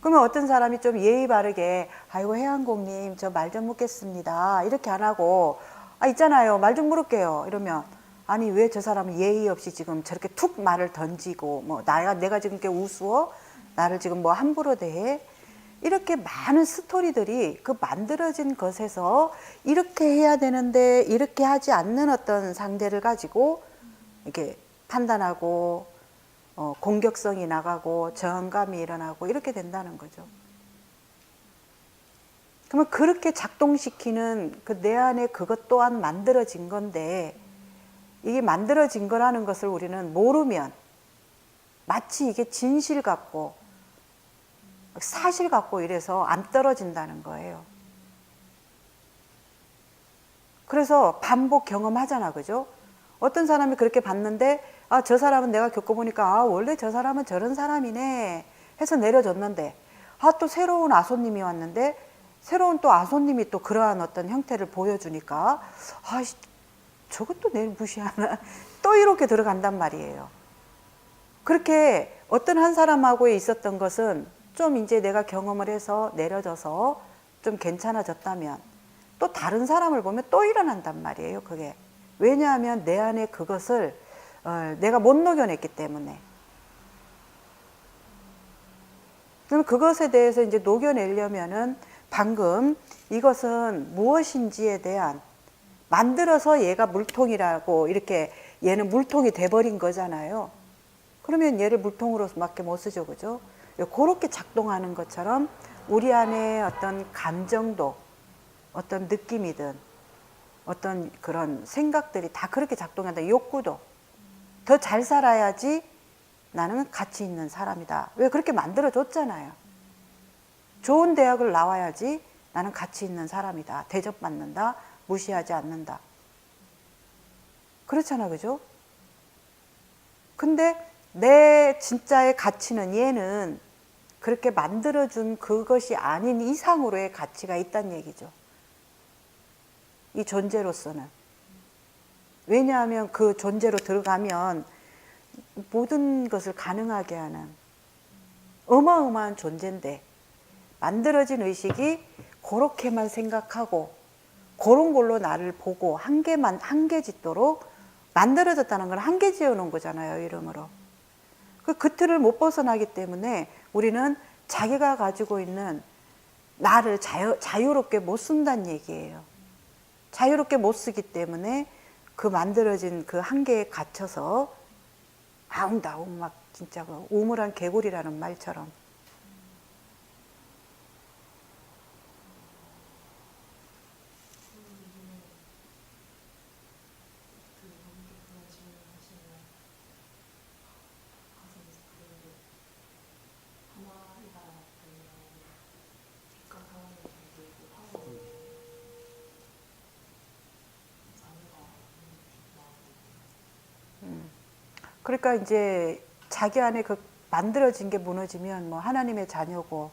그러면 어떤 사람이 좀 예의 바르게 아이고 해안공님 저 말 좀 묻겠습니다 이렇게 안 하고 있잖아요 말 좀 물을게요 이러면 아니 왜 저 사람은 예의 없이 지금 저렇게 툭 말을 던지고 뭐 내가 지금 이렇게 우스워 나를 지금 뭐 함부로 대해 이렇게 많은 스토리들이 그 만들어진 것에서 이렇게 해야 되는데 이렇게 하지 않는 어떤 상대를 가지고 이렇게 판단하고 공격성이 나가고 저항감이 일어나고 이렇게 된다는 거죠. 그러면 그렇게 작동시키는 그 내 안에 그것 또한 만들어진 건데 이게 만들어진 거라는 것을 우리는 모르면 마치 이게 진실 같고 사실 같고 이래서 안 떨어진다는 거예요. 그래서 반복 경험하잖아, 그죠? 어떤 사람이 그렇게 봤는데 저 사람은 내가 겪어보니까 원래 저 사람은 저런 사람이네 해서 내려줬는데 또 새로운 아손님이 왔는데 새로운 또 아손님이 또 그러한 어떤 형태를 보여주니까 저것도 내 무시하나 또 이렇게 들어간단 말이에요. 그렇게 어떤 한 사람하고 있었던 것은 좀 이제 내가 경험을 해서 내려져서 좀 괜찮아졌다면 또 다른 사람을 보면 또 일어난단 말이에요, 그게. 왜냐하면 내 안에 그것을 내가 못 녹여냈기 때문에. 그럼 그것에 대해서 이제 녹여내려면은 방금 이것은 무엇인지에 대한 만들어서 얘가 물통이라고 이렇게 얘는 물통이 돼버린 거잖아요. 그러면 얘를 물통으로밖에 못 쓰죠, 그죠? 그렇게 작동하는 것처럼 우리 안에 어떤 감정도 어떤 느낌이든 어떤 그런 생각들이 다 그렇게 작동한다. 욕구도 더 잘 살아야지 나는 가치 있는 사람이다. 왜 그렇게 만들어줬잖아요. 좋은 대학을 나와야지 나는 가치 있는 사람이다. 대접받는다. 무시하지 않는다. 그렇잖아, 그죠? 근데 내 진짜의 가치는 얘는 그렇게 만들어준 그것이 아닌 이상으로의 가치가 있다는 얘기죠. 이 존재로서는. 왜냐하면 그 존재로 들어가면 모든 것을 가능하게 하는 어마어마한 존재인데 만들어진 의식이 그렇게만 생각하고 그런 걸로 나를 보고 한계 짓도록 만들어졌다는 건 한계 지어놓은 거잖아요, 이름으로. 그 틀을 못 벗어나기 때문에 우리는 자기가 가지고 있는 나를 자유롭게 못 쓴다는 얘기예요. 자유롭게 못 쓰기 때문에 그 만들어진 그 한계에 갇혀서 아웅다웅 막 진짜 그 우물한 개구리라는 말처럼 그러니까 이제 자기 안에 그 만들어진 게 무너지면 뭐 하나님의 자녀고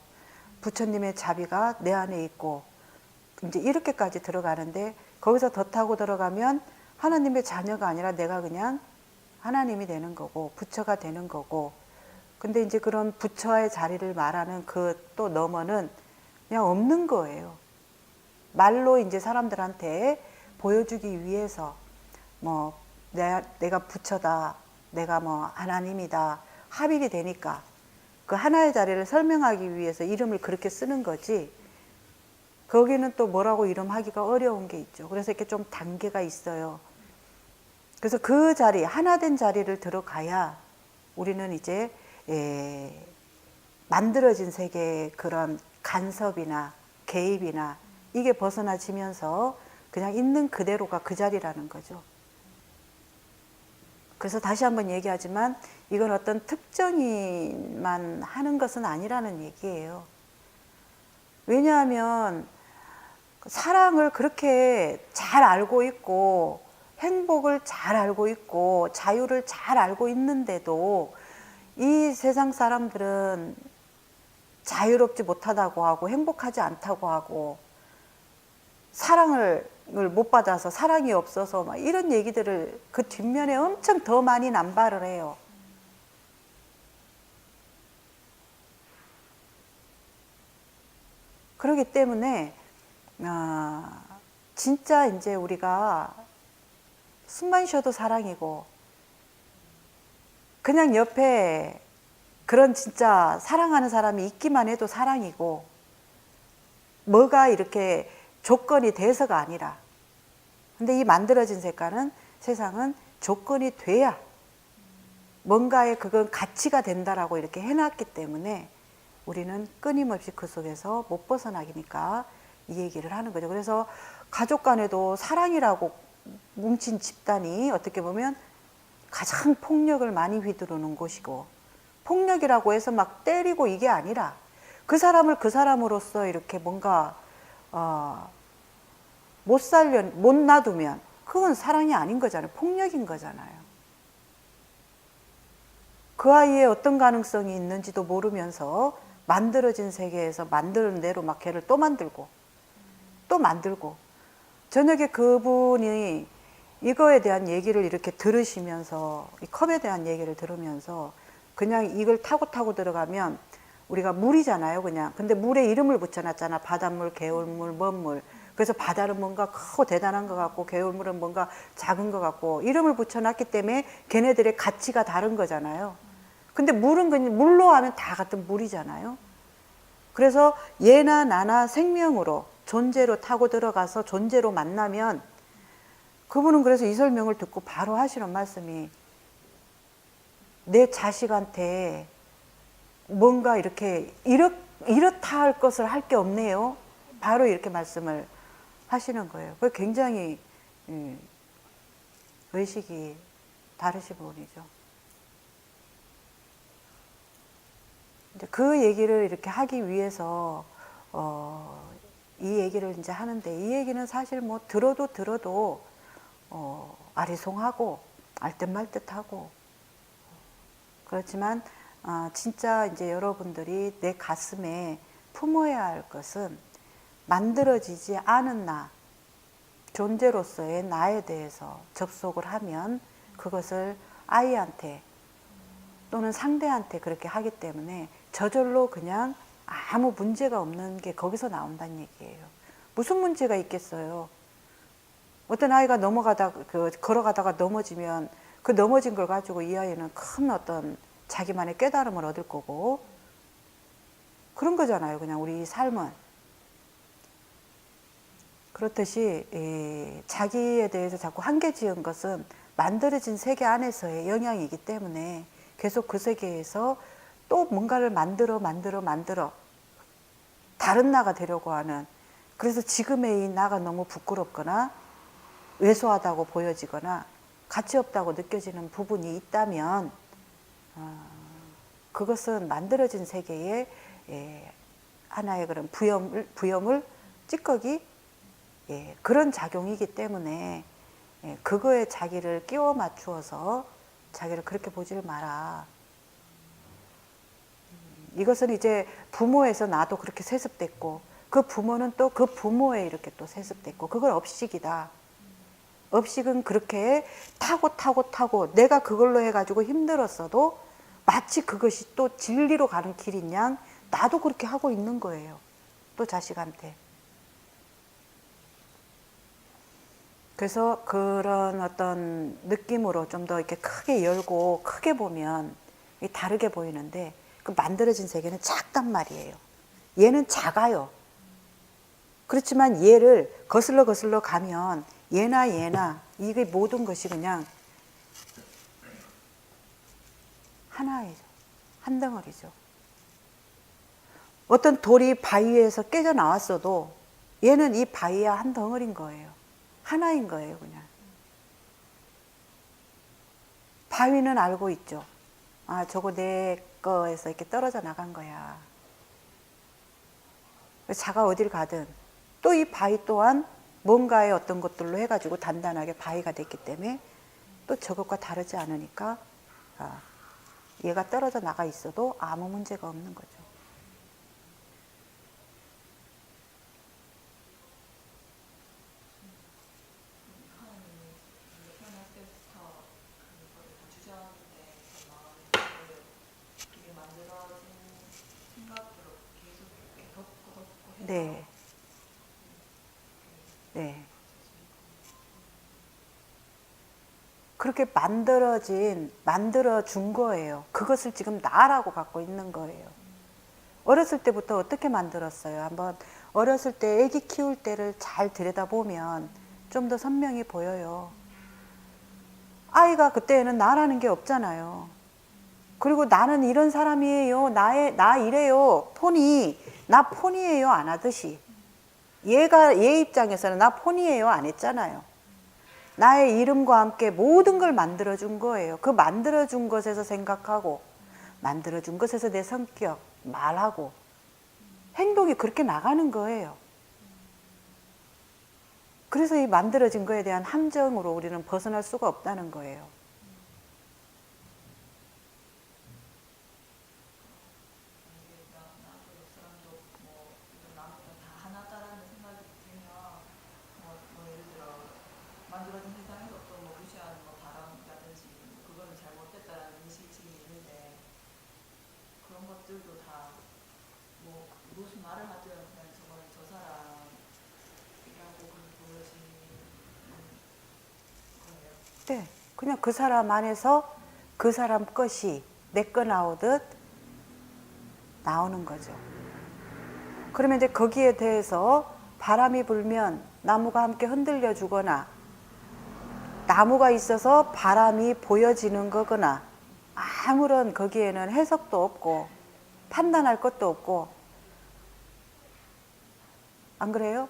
부처님의 자비가 내 안에 있고 이제 이렇게까지 들어가는데 거기서 더 타고 들어가면 하나님의 자녀가 아니라 내가 그냥 하나님이 되는 거고 부처가 되는 거고 근데 이제 그런 부처의 자리를 말하는 그 또 너머는 그냥 없는 거예요. 말로 이제 사람들한테 보여주기 위해서 뭐 내가 부처다. 내가 뭐 하나님이다 합일이 되니까 그 하나의 자리를 설명하기 위해서 이름을 그렇게 쓰는 거지 거기는 또 뭐라고 이름하기가 어려운 게 있죠. 그래서 이렇게 좀 단계가 있어요. 그래서 그 자리 하나된 자리를 들어가야 우리는 이제 만들어진 세계의 그런 간섭이나 개입이나 이게 벗어나지면서 그냥 있는 그대로가 그 자리라는 거죠. 그래서 다시 한번 얘기하지만 이건 어떤 특정인만 하는 것은 아니라는 얘기예요. 왜냐하면 사랑을 그렇게 잘 알고 있고 행복을 잘 알고 있고 자유를 잘 알고 있는데도 이 세상 사람들은 자유롭지 못하다고 하고 행복하지 않다고 하고 사랑을 못 받아서 사랑이 없어서 막 이런 얘기들을 그 뒷면에 엄청 더 많이 남발을 해요. 그렇기 때문에 진짜 이제 우리가 숨만 쉬어도 사랑이고 그냥 옆에 그런 진짜 사랑하는 사람이 있기만 해도 사랑이고 뭐가 이렇게 조건이 돼서가 아니라 근데 이 만들어진 세상은 조건이 돼야 뭔가의 그건 가치가 된다라고 이렇게 해놨기 때문에 우리는 끊임없이 그 속에서 못 벗어나기니까 이 얘기를 하는 거죠. 그래서 가족 간에도 사랑이라고 뭉친 집단이 어떻게 보면 가장 폭력을 많이 휘두르는 곳이고 폭력이라고 해서 막 때리고 이게 아니라 그 사람을 그 사람으로서 이렇게 뭔가 못 놔두면 그건 사랑이 아닌 거잖아요. 폭력인 거잖아요. 그 아이의 어떤 가능성이 있는지도 모르면서 만들어진 세계에서 만드는 대로 막 걔를 또 만들고 또 만들고 저녁에 그분이 이거에 대한 얘기를 이렇게 들으시면서 이 컵에 대한 얘기를 들으면서 그냥 이걸 타고 들어가면 우리가 물이잖아요 그냥. 근데 물에 이름을 붙여놨잖아. 바닷물, 개울물, 먼 물. 그래서 바다는 뭔가 크고 대단한 것 같고 개울물은 뭔가 작은 것 같고 이름을 붙여놨기 때문에 걔네들의 가치가 다른 거잖아요. 근데 물은 그냥 물로 하면 다 같은 물이잖아요. 그래서 얘나 나나 생명으로 존재로 타고 들어가서 존재로 만나면 그분은 그래서 이 설명을 듣고 바로 하시는 말씀이 내 자식한테 뭔가 이렇게 이렇다 할 것을 할 게 없네요. 바로 이렇게 말씀을 하시는 거예요. 그게 굉장히 의식이 다르신 분이죠. 그 얘기를 이렇게 하기 위해서 이 얘기를 이제 하는데 이 얘기는 사실 뭐 들어도 아리송하고 알듯말듯하고 그렇지만 진짜 이제 여러분들이 내 가슴에 품어야 할 것은 만들어지지 않은 나 존재로서의 나에 대해서 접속을 하면 그것을 아이한테 또는 상대한테 그렇게 하기 때문에 저절로 그냥 아무 문제가 없는 게 거기서 나온다는 얘기예요. 무슨 문제가 있겠어요? 어떤 아이가 걸어가다가 넘어지면 그 넘어진 걸 가지고 이 아이는 큰 어떤 자기만의 깨달음을 얻을 거고 그런 거잖아요. 그냥 우리 삶은. 그렇듯이 자기에 대해서 자꾸 한계 지은 것은 만들어진 세계 안에서의 영향이기 때문에 계속 그 세계에서 또 뭔가를 만들어 다른 나가 되려고 하는 그래서 지금의 이 나가 너무 부끄럽거나 왜소하다고 보여지거나 가치 없다고 느껴지는 부분이 있다면 그것은 만들어진 세계에 하나의 그런 부여물 찌꺼기 그런 작용이기 때문에 그거에 자기를 끼워 맞추어서 자기를 그렇게 보질 마라. 이것은 이제 부모에서 나도 그렇게 세습됐고 그 부모는 또 그 부모에 이렇게 또 세습됐고 그걸 업식이다. 업식은 그렇게 타고 내가 그걸로 해가지고 힘들었어도 마치 그것이 또 진리로 가는 길인 양 나도 그렇게 하고 있는 거예요. 또 자식한테. 그래서 그런 어떤 느낌으로 좀 더 이렇게 크게 열고 크게 보면 다르게 보이는데 그 만들어진 세계는 작단 말이에요. 얘는 작아요. 그렇지만 얘를 거슬러 가면 얘나 이게 모든 것이 그냥 하나이죠. 한 덩어리죠. 어떤 돌이 바위에서 깨져 나왔어도 얘는 이 바위와 한 덩어리인 거예요. 하나인 거예요, 그냥. 바위는 알고 있죠. 아, 저거 내 거에서 이렇게 떨어져 나간 거야. 자가 어딜 가든 또 이 바위 또한 뭔가의 어떤 것들로 해가지고 단단하게 바위가 됐기 때문에 또 저것과 다르지 않으니까 얘가 떨어져 나가 있어도 아무 문제가 없는 거죠. 네. 네. 그렇게 만들어준 거예요. 그것을 지금 나라고 갖고 있는 거예요. 어렸을 때부터 어떻게 만들었어요? 한번 어렸을 때 아기 키울 때를 잘 들여다보면 좀 더 선명히 보여요. 아이가 그때는 나라는 게 없잖아요. 그리고 나는 이런 사람이에요. 나 이래요. 나 폰이에요. 안 하듯이. 얘 입장에서는 나 폰이에요. 안 했잖아요. 나의 이름과 함께 모든 걸 만들어준 거예요. 그 만들어준 것에서 생각하고, 만들어준 것에서 내 성격, 말하고, 행동이 그렇게 나가는 거예요. 그래서 이 만들어진 거에 대한 함정으로 우리는 벗어날 수가 없다는 거예요. 만들어진 세상에서 또 뭐 무시하는 뭐 바람이라든지 그거는 잘못됐다라는 인식이 지금 있는데 그런 것들도 다 뭐 무슨 말을 하든 그냥 저거는 저 사람이라고 보여지는 거예요. 네, 그냥 그 사람 안에서 그 사람 것이 내 거 나오듯 나오는 거죠. 그러면 이제 거기에 대해서 바람이 불면 나무가 함께 흔들려 주거나 나무가 있어서 바람이 보여지는 거거나 아무런 거기에는 해석도 없고 판단할 것도 없고 안 그래요?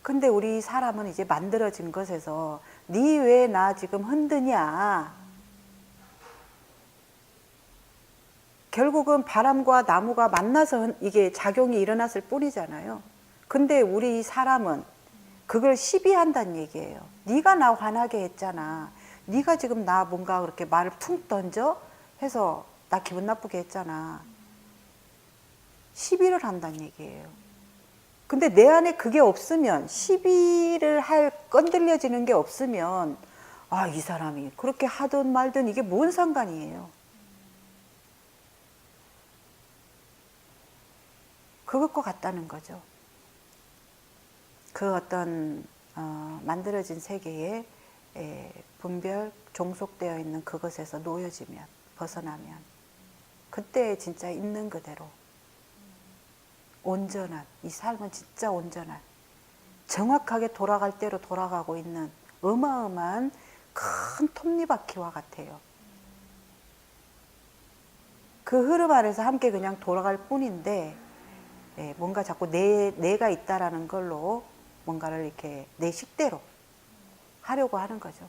근데 우리 사람은 이제 만들어진 것에서 니 왜 나 지금 흔드냐? 결국은 바람과 나무가 만나서 이게 작용이 일어났을 뿐이잖아요. 근데 우리 사람은 그걸 시비한다는 얘기예요. 네가 나 화나게 했잖아. 네가 지금 나 뭔가 그렇게 말을 퉁 던져 해서 나 기분 나쁘게 했잖아. 시비를 한다는 얘기예요. 근데 내 안에 그게 없으면 시비를 할 건들려지는 게 없으면 아, 이 사람이 그렇게 하든 말든 이게 뭔 상관이에요. 그것과 같다는 거죠. 그 어떤 만들어진 세계에 분별, 종속되어 있는 그것에서 놓여지면, 벗어나면 그때 진짜 있는 그대로 온전한, 이 삶은 진짜 온전한, 정확하게 돌아갈 대로 돌아가고 있는 어마어마한 큰 톱니바퀴와 같아요. 그 흐름 안에서 함께 그냥 돌아갈 뿐인데 뭔가 자꾸 내가 있다라는 걸로 뭔가를 이렇게 내 식대로 하려고 하는 거죠.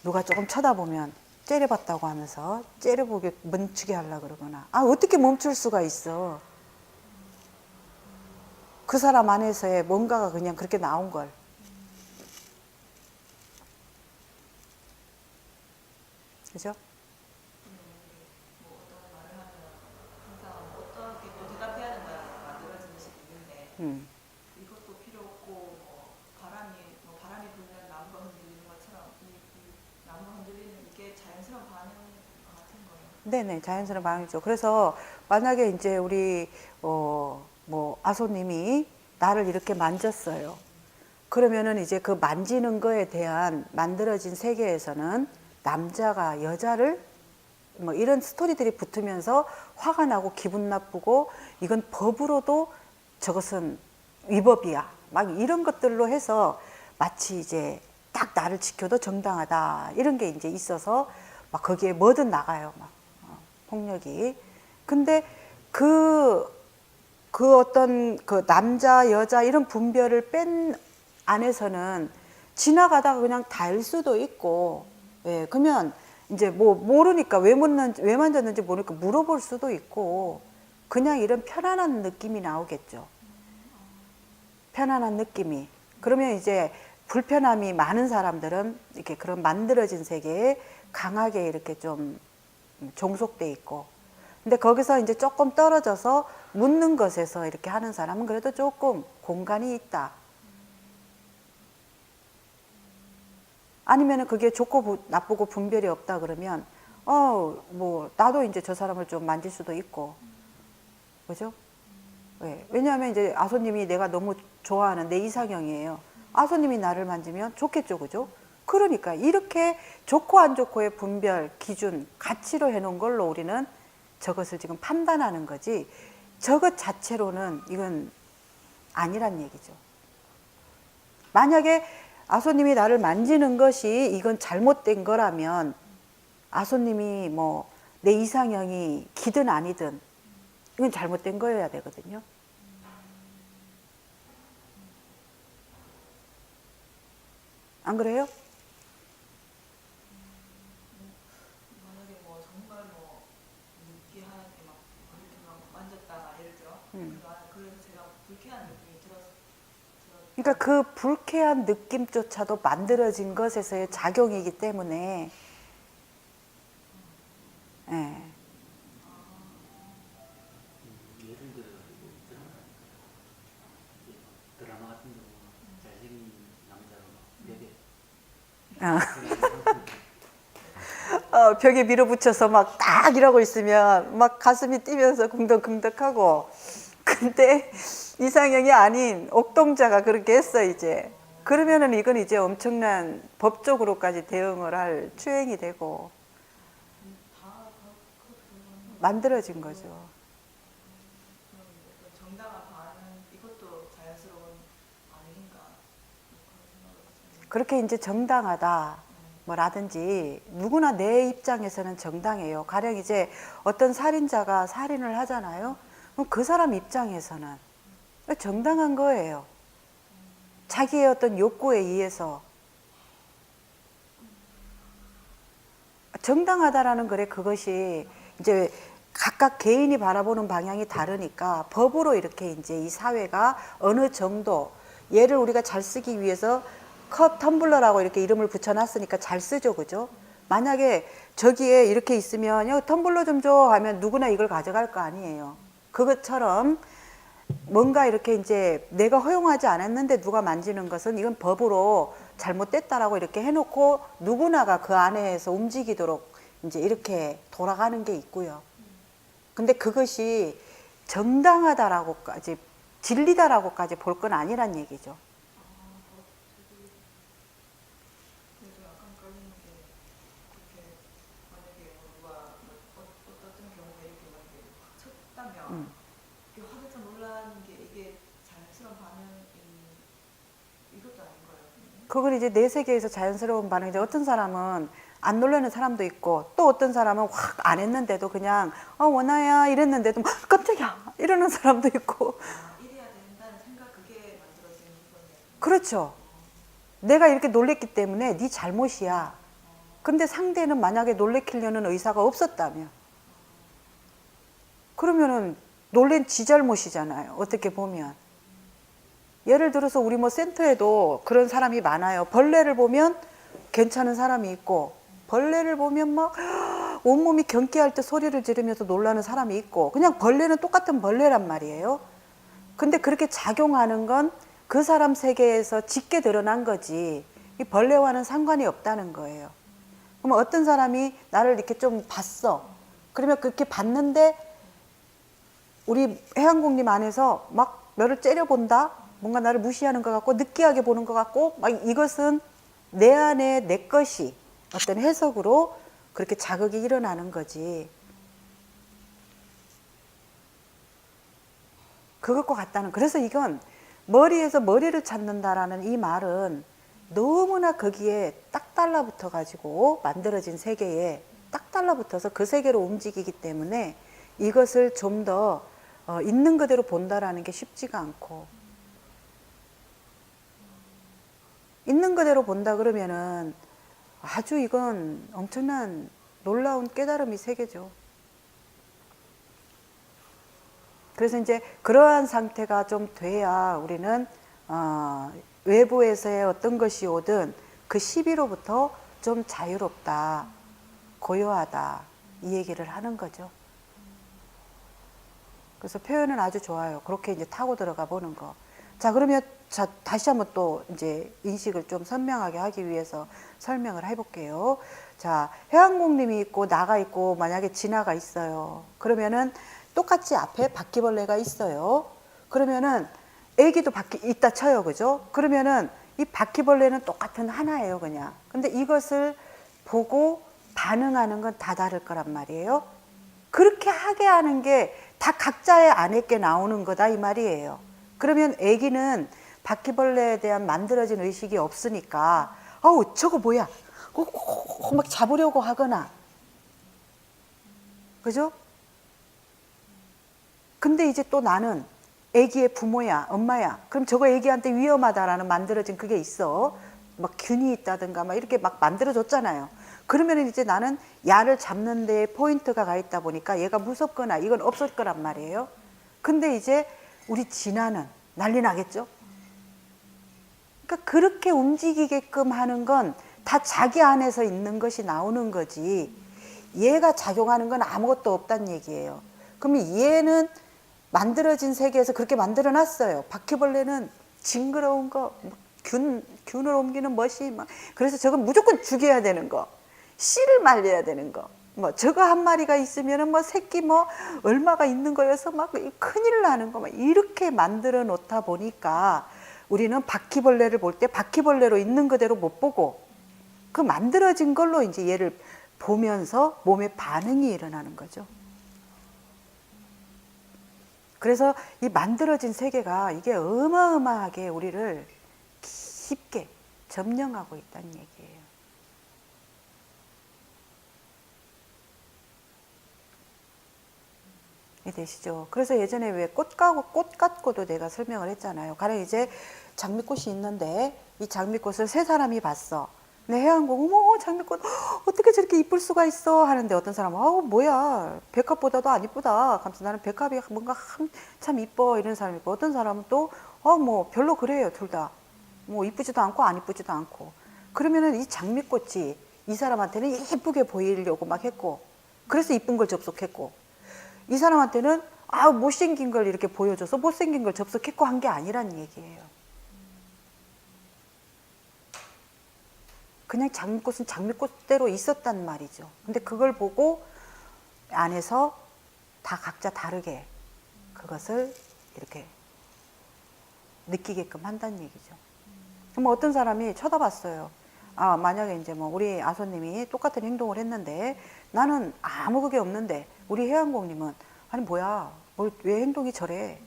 누가 조금 쳐다보면 째려봤다고 하면서 째려보게 멈추게 하려고 그러거나 어떻게 멈출 수가 있어. 그 사람 안에서의 뭔가가 그냥 그렇게 나온 걸. 그죠? 뭐 어떤 말을 하면 항상 어떻게 또 대답해야 된다는 만들어지는 식이 있는데 이것도 필요 없고 뭐 바람이 불면 나무가 흔들리는 것처럼 이 나무가 흔들리는 이게 자연스러운 반응 같은 거예요. 네네, 자연스러운 반응이죠. 그래서 만약에 이제 우리 뭐 아소님이 나를 이렇게 만졌어요. 그러면은 이제 그 만지는 거에 대한 만들어진 세계에서는 남자가 여자를 뭐 이런 스토리들이 붙으면서 화가 나고 기분 나쁘고 이건 법으로도 저것은 위법이야. 막 이런 것들로 해서 마치 이제 딱 나를 지켜도 정당하다. 이런 게 이제 있어서 막 거기에 뭐든 나가요. 막 폭력이. 근데 그 어떤 그 남자, 여자 이런 분별을 뺀 안에서는 지나가다가 그냥 닿을 수도 있고, 그러면 이제 뭐 모르니까 왜 만졌는지 모르니까 물어볼 수도 있고, 그냥 이런 편안한 느낌이 나오겠죠. 편안한 느낌이. 그러면 이제 불편함이 많은 사람들은 이렇게 그런 만들어진 세계에 강하게 이렇게 좀 종속돼 있고, 근데 거기서 이제 조금 떨어져서 묻는 것에서 이렇게 하는 사람은 그래도 조금 공간이 있다. 아니면은 그게 좋고 나쁘고 분별이 없다 그러면 뭐 나도 이제 저 사람을 좀 만질 수도 있고, 그죠? 왜? 왜냐하면 이제 아소님이 내가 너무 좋아하는 내 이상형이에요. 아소님이 나를 만지면 좋겠죠, 그죠? 그러니까 이렇게 좋고 안 좋고의 분별, 기준, 가치로 해놓은 걸로 우리는 저것을 지금 판단하는 거지, 저것 자체로는 이건 아니란 얘기죠. 만약에 아소님이 나를 만지는 것이 이건 잘못된 거라면, 아소님이 뭐 내 이상형이 기든 아니든 이건 잘못된 거여야 되거든요. 안 그래요? 만약에 뭐 정말 뭐 느끼하게 막 이렇게 막 만졌다가 예를 들어 그래서 제가 불쾌한 느낌이 들었 그러니까 그 불쾌한 느낌조차도 만들어진 것에서의 작용이기 때문에, 예. 예를 들어 있잖아. 드라마 같은 경우 잘생긴 남자가 막 되게 벽에 밀어붙여서 막 딱 이러고 있으면 막 가슴이 뛰면서 궁덕궁덕하고, 근데 이상형이 아닌 옥동자가 그렇게 했어 이제. 그러면은 이건 이제 엄청난 법적으로까지 대응을 할 추행이 되고 만들어진 거죠. 어떤 정당한 반응 이것도 자연스러운 반응인가 그런 생각을 했어요. 그렇게 이제 정당하다 뭐라든지 누구나 내 입장에서는 정당해요. 가령 이제 어떤 살인자가 살인을 하잖아요. 그럼 그 사람 입장에서는 정당한 거예요. 자기의 어떤 욕구에 의해서 정당하다라는 거래. 그것이 이제 각각 개인이 바라보는 방향이 다르니까 법으로 이렇게 이제 이 사회가 어느 정도, 얘를 우리가 잘 쓰기 위해서 컵 텀블러라고 이렇게 이름을 붙여놨으니까 잘 쓰죠, 그죠? 만약에 저기에 이렇게 있으면 야, 텀블러 좀 줘 하면 누구나 이걸 가져갈 거 아니에요. 그것처럼 뭔가 이렇게 이제 내가 허용하지 않았는데 누가 만지는 것은 이건 법으로 잘못됐다라고 이렇게 해놓고 누구나가 그 안에서 움직이도록 이제 이렇게 돌아가는 게 있고요. 근데 그것이 정당하다라고까지, 진리다라고까지 볼 건 아니란 얘기죠. 그래도 약간 끌리는 게 그렇게 만약에 누가 어떤 경우에 이렇게 만약에 확 쳤다면 이게 화들짝 놀라는 게 이게 자연스러운 반응이 이것도 아닌 거예요. 그건 이제 내 세계에서 자연스러운 반응이죠. 어떤 사람은 안 놀라는 사람도 있고, 또 어떤 사람은 확 안 했는데도 그냥 원아야 이랬는데도 깜짝이야 이러는 사람도 있고. 이래야 된다는 생각 그게 만들어지는 거네요. 그렇죠. 내가 이렇게 놀랬기 때문에 네 잘못이야. 근데 상대는 만약에 놀래키려는 의사가 없었다면, 그러면은 놀란 지 잘못이잖아요. 어떻게 보면. 예를 들어서 우리 뭐 센터에도 그런 사람이 많아요. 벌레를 보면 괜찮은 사람이 있고, 벌레를 보면 막 온몸이 경계할 때 소리를 지르면서 놀라는 사람이 있고, 그냥 벌레는 똑같은 벌레란 말이에요. 근데 그렇게 작용하는 건 그 사람 세계에서 짙게 드러난 거지, 이 벌레와는 상관이 없다는 거예요. 그러면 어떤 사람이 나를 이렇게 좀 봤어. 그러면 그렇게 봤는데 우리 해양국님 안에서 막 너를 째려본다? 뭔가 나를 무시하는 것 같고 느끼하게 보는 것 같고, 막 이것은 내 안에 내 것이 어떤 해석으로 그렇게 자극이 일어나는 거지. 그것과 같다는. 그래서 이건 머리에서 머리를 찾는다라는 이 말은 너무나 거기에 딱 달라붙어 가지고 만들어진 세계에 딱 달라붙어서 그 세계로 움직이기 때문에 이것을 좀 더 있는 그대로 본다라는 게 쉽지가 않고, 있는 그대로 본다 그러면은 아주 이건 엄청난 놀라운 깨달음이 세계죠. 그래서 이제 그러한 상태가 좀 돼야 우리는 외부에서의 어떤 것이 오든 그 시비로부터 좀 자유롭다, 고요하다, 이 얘기를 하는 거죠. 그래서 표현은 아주 좋아요. 그렇게 이제 타고 들어가 보는 거. 자, 그러면 다시 한번 또 이제 인식을 좀 선명하게 하기 위해서 설명을 해볼게요. 자, 해왕공님이 있고 나가 있고 만약에 진화가 있어요. 그러면은 똑같이 앞에 바퀴벌레가 있어요. 그러면은 애기도 있다 쳐요. 그죠? 그러면은 이 바퀴벌레는 똑같은 하나예요, 그냥. 근데 이것을 보고 반응하는 건 다 다를 거란 말이에요. 그렇게 하게 하는 게 다 각자의 안에게 나오는 거다 이 말이에요. 그러면 애기는 바퀴벌레에 대한 만들어진 의식이 없으니까 어우 저거 뭐야 막 잡으려고 하거나 그죠? 근데 이제 또 나는 애기의 부모야 엄마야 그럼 저거 애기한테 위험하다라는 만들어진 그게 있어 막 균이 있다든가 막 이렇게 막 만들어졌잖아요. 그러면 이제 나는 야를 잡는 데에 포인트가 가 있다 보니까 얘가 무섭거나 이건 없을 거란 말이에요. 근데 이제 우리 진화는 난리 나겠죠? 그러니까 그렇게 움직이게끔 하는 건 다 자기 안에서 있는 것이 나오는 거지 얘가 작용하는 건 아무것도 없다는 얘기예요. 그러면 얘는 만들어진 세계에서 그렇게 만들어 놨어요. 바퀴벌레는 징그러운 거, 균을 옮기는 멋이 막 그래서 저건 무조건 죽여야 되는 거, 씨를 말려야 되는 거, 뭐 저거 한 마리가 있으면은 뭐 새끼 뭐 얼마가 있는 거여서 막 큰일 나는 거 막 이렇게 만들어 놓다 보니까 우리는 바퀴벌레를 볼 때 바퀴벌레로 있는 그대로 못 보고 그 만들어진 걸로 이제 얘를 보면서 몸에 반응이 일어나는 거죠. 그래서 이 만들어진 세계가 이게 어마어마하게 우리를 깊게 점령하고 있다는 얘기예요. 이해되시죠? 그래서 예전에 왜 꽃 같고도 내가 설명을 했잖아요. 가령 이제 장미꽃이 있는데 이 장미꽃을 세 사람이 봤어. 근데 해안공 어머 장미꽃 어떻게 저렇게 이쁠 수가 있어 하는데 어떤 사람은 아우 뭐야 백합보다도 안 이쁘다. 하면서 나는 백합이 뭔가 참 이뻐 이런 사람이 있고 어떤 사람은 또 뭐 별로 그래요 둘 다. 뭐 이쁘지도 않고 안 이쁘지도 않고. 그러면은 이 장미꽃이 이 사람한테는 이쁘게 보이려고 막 했고 그래서 이쁜 걸 접속했고 이 사람한테는 못생긴 걸 이렇게 보여줘서 못생긴 걸 접속했고 한 게 아니란 얘기예요. 그냥 장미꽃은 장미꽃대로 있었단 말이죠. 근데 그걸 보고 안에서 다 각자 다르게 그것을 이렇게 느끼게끔 한다는 얘기죠. 뭐 어떤 사람이 쳐다봤어요. 만약에 이제 뭐 우리 아소님이 똑같은 행동을 했는데 나는 아무 그게 없는데 우리 해안공님은 아니 뭐야 왜 행동이 저래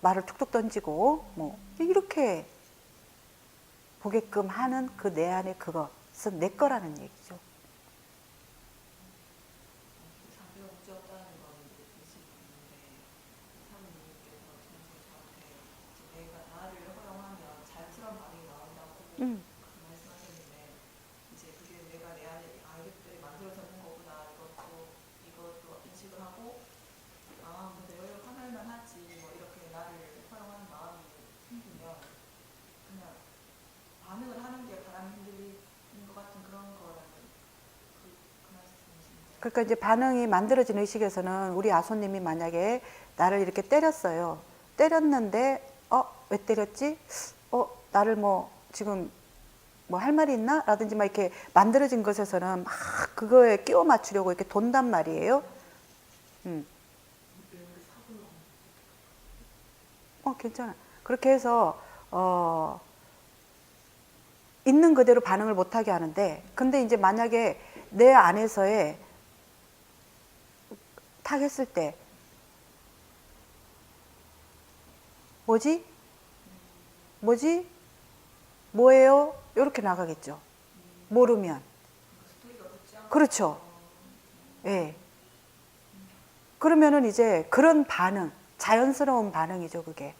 말을 툭툭 던지고 뭐 이렇게 보게끔 하는 그 내 안에 그것은 내 거라는 얘기죠. 장비가 문제없다는 건 의식이 있는데 사모님께서 저한테 내가 나를 허용하면 자연스러운 반응이 나온다고 말씀하셨는데 이제 그게 내가 내 안에 이것들이 만들어져 있는 거구나 이것도 인식을 하고 근데 여기로 하면은 하지 뭐 이렇게 나를 허용하는 마음이 생기면 그냥 반응을 하는 게 바람이 흔들리는 것 같은 그런 거라는 그 말씀이신가요? 그러니까 이제 반응이 만들어진 의식에서는 우리 아소님이 만약에 나를 이렇게 때렸어요. 때렸는데 왜 때렸지? 나를 뭐 지금 뭐 할 말이 있나? 라든지 막 이렇게 만들어진 것에서는 막 그거에 끼워 맞추려고 이렇게 돈단 말이에요. 괜찮아. 그렇게 해서 있는 그대로 반응을 못하게 하는데 근데 이제 만약에 내 안에서의 탁 했을 때 뭐지? 뭐예요? 이렇게 나가겠죠. 모르면. 그렇죠. 예. 그러면은 이제 그런 반응, 자연스러운 반응이죠, 그게.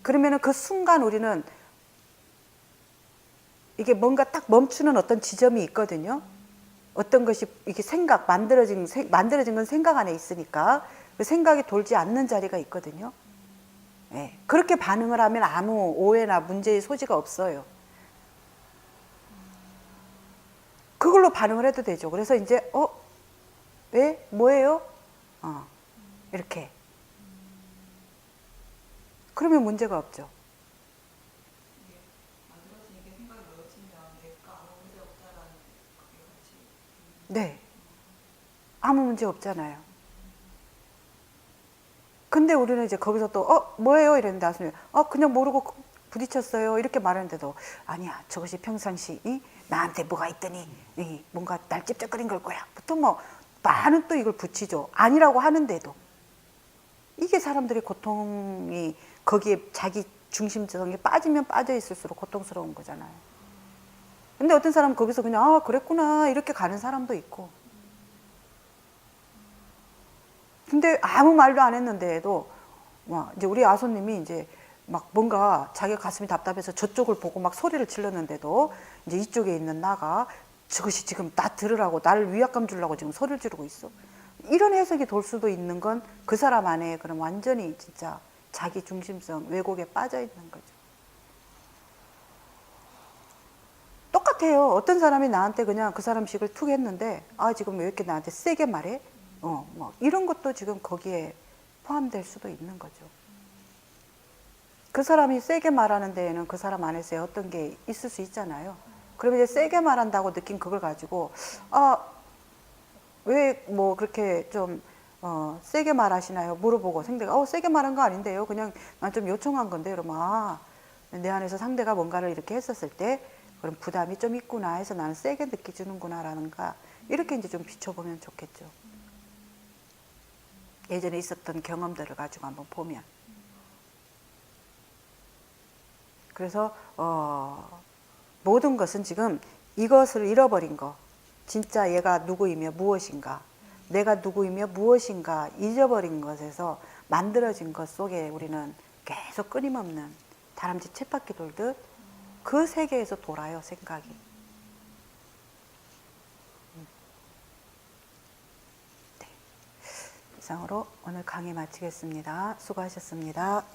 그러면은 그 순간 우리는 이게 뭔가 딱 멈추는 어떤 지점이 있거든요. 어떤 것이 이게 만들어진 건 생각 안에 있으니까 그 생각이 돌지 않는 자리가 있거든요. 네. 그렇게 반응을 하면 아무 오해나 문제의 소지가 없어요. 그걸로 반응을 해도 되죠. 그래서 이제 왜? 뭐예요? 이렇게. 그러면 문제가 없죠. 만들어진 게 생각이 놓여지면 내가 아무 문제 없다라는 그게 같이 네. 아무 문제 없잖아요. 근데 우리는 이제 거기서 또, 뭐예요? 이랬는데 아수님, 그냥 모르고 부딪혔어요. 이렇게 말하는데도, 아니야, 저것이 평상시, 나한테 뭐가 있더니, 뭔가 날 찝쩍거린 걸 거야. 보통 뭐, 많은 또 이걸 붙이죠. 아니라고 하는데도. 이게 사람들의 고통이, 거기에 자기 중심성이 빠지면 빠져 있을수록 고통스러운 거잖아요. 근데 어떤 사람은 거기서 그냥, 그랬구나. 이렇게 가는 사람도 있고. 근데 아무 말도 안 했는데도 이제 우리 아손님이 이제 막 뭔가 자기가 가슴이 답답해서 저쪽을 보고 막 소리를 질렀는데도 이제 이쪽에 있는 나가 저것이 지금 나 들으라고 나를 위압감 주려고 지금 소리를 지르고 있어. 이런 해석이 돌 수도 있는 건 그 사람 안에 그런 완전히 진짜 자기 중심성 왜곡에 빠져 있는 거죠. 똑같아요. 어떤 사람이 나한테 그냥 그 사람 식을 툭 했는데 지금 왜 이렇게 나한테 세게 말해? 뭐 이런 것도 지금 거기에 포함될 수도 있는 거죠. 그 사람이 세게 말하는 데에는 그 사람 안에서 어떤 게 있을 수 있잖아요. 그러면 이제 세게 말한다고 느낀 그걸 가지고 왜 뭐 그렇게 좀 세게 말하시나요? 물어보고 상대가 세게 말한 거 아닌데요. 그냥 난 좀 요청한 건데 이러면 내 안에서 상대가 뭔가를 이렇게 했었을 때 그런 부담이 좀 있구나 해서 나는 세게 느껴지는구나라는가 이렇게 이제 좀 비춰보면 좋겠죠. 예전에 있었던 경험들을 가지고 한번 보면. 그래서 모든 것은 지금 이것을 잃어버린 거, 진짜 얘가 누구이며 무엇인가, 내가 누구이며 무엇인가 잊어버린 것에서 만들어진 것 속에 우리는 계속 끊임없는 다람쥐 쳇바퀴 돌듯 그 세계에서 돌아요, 생각이. 이상으로 오늘 강의 마치겠습니다. 수고하셨습니다.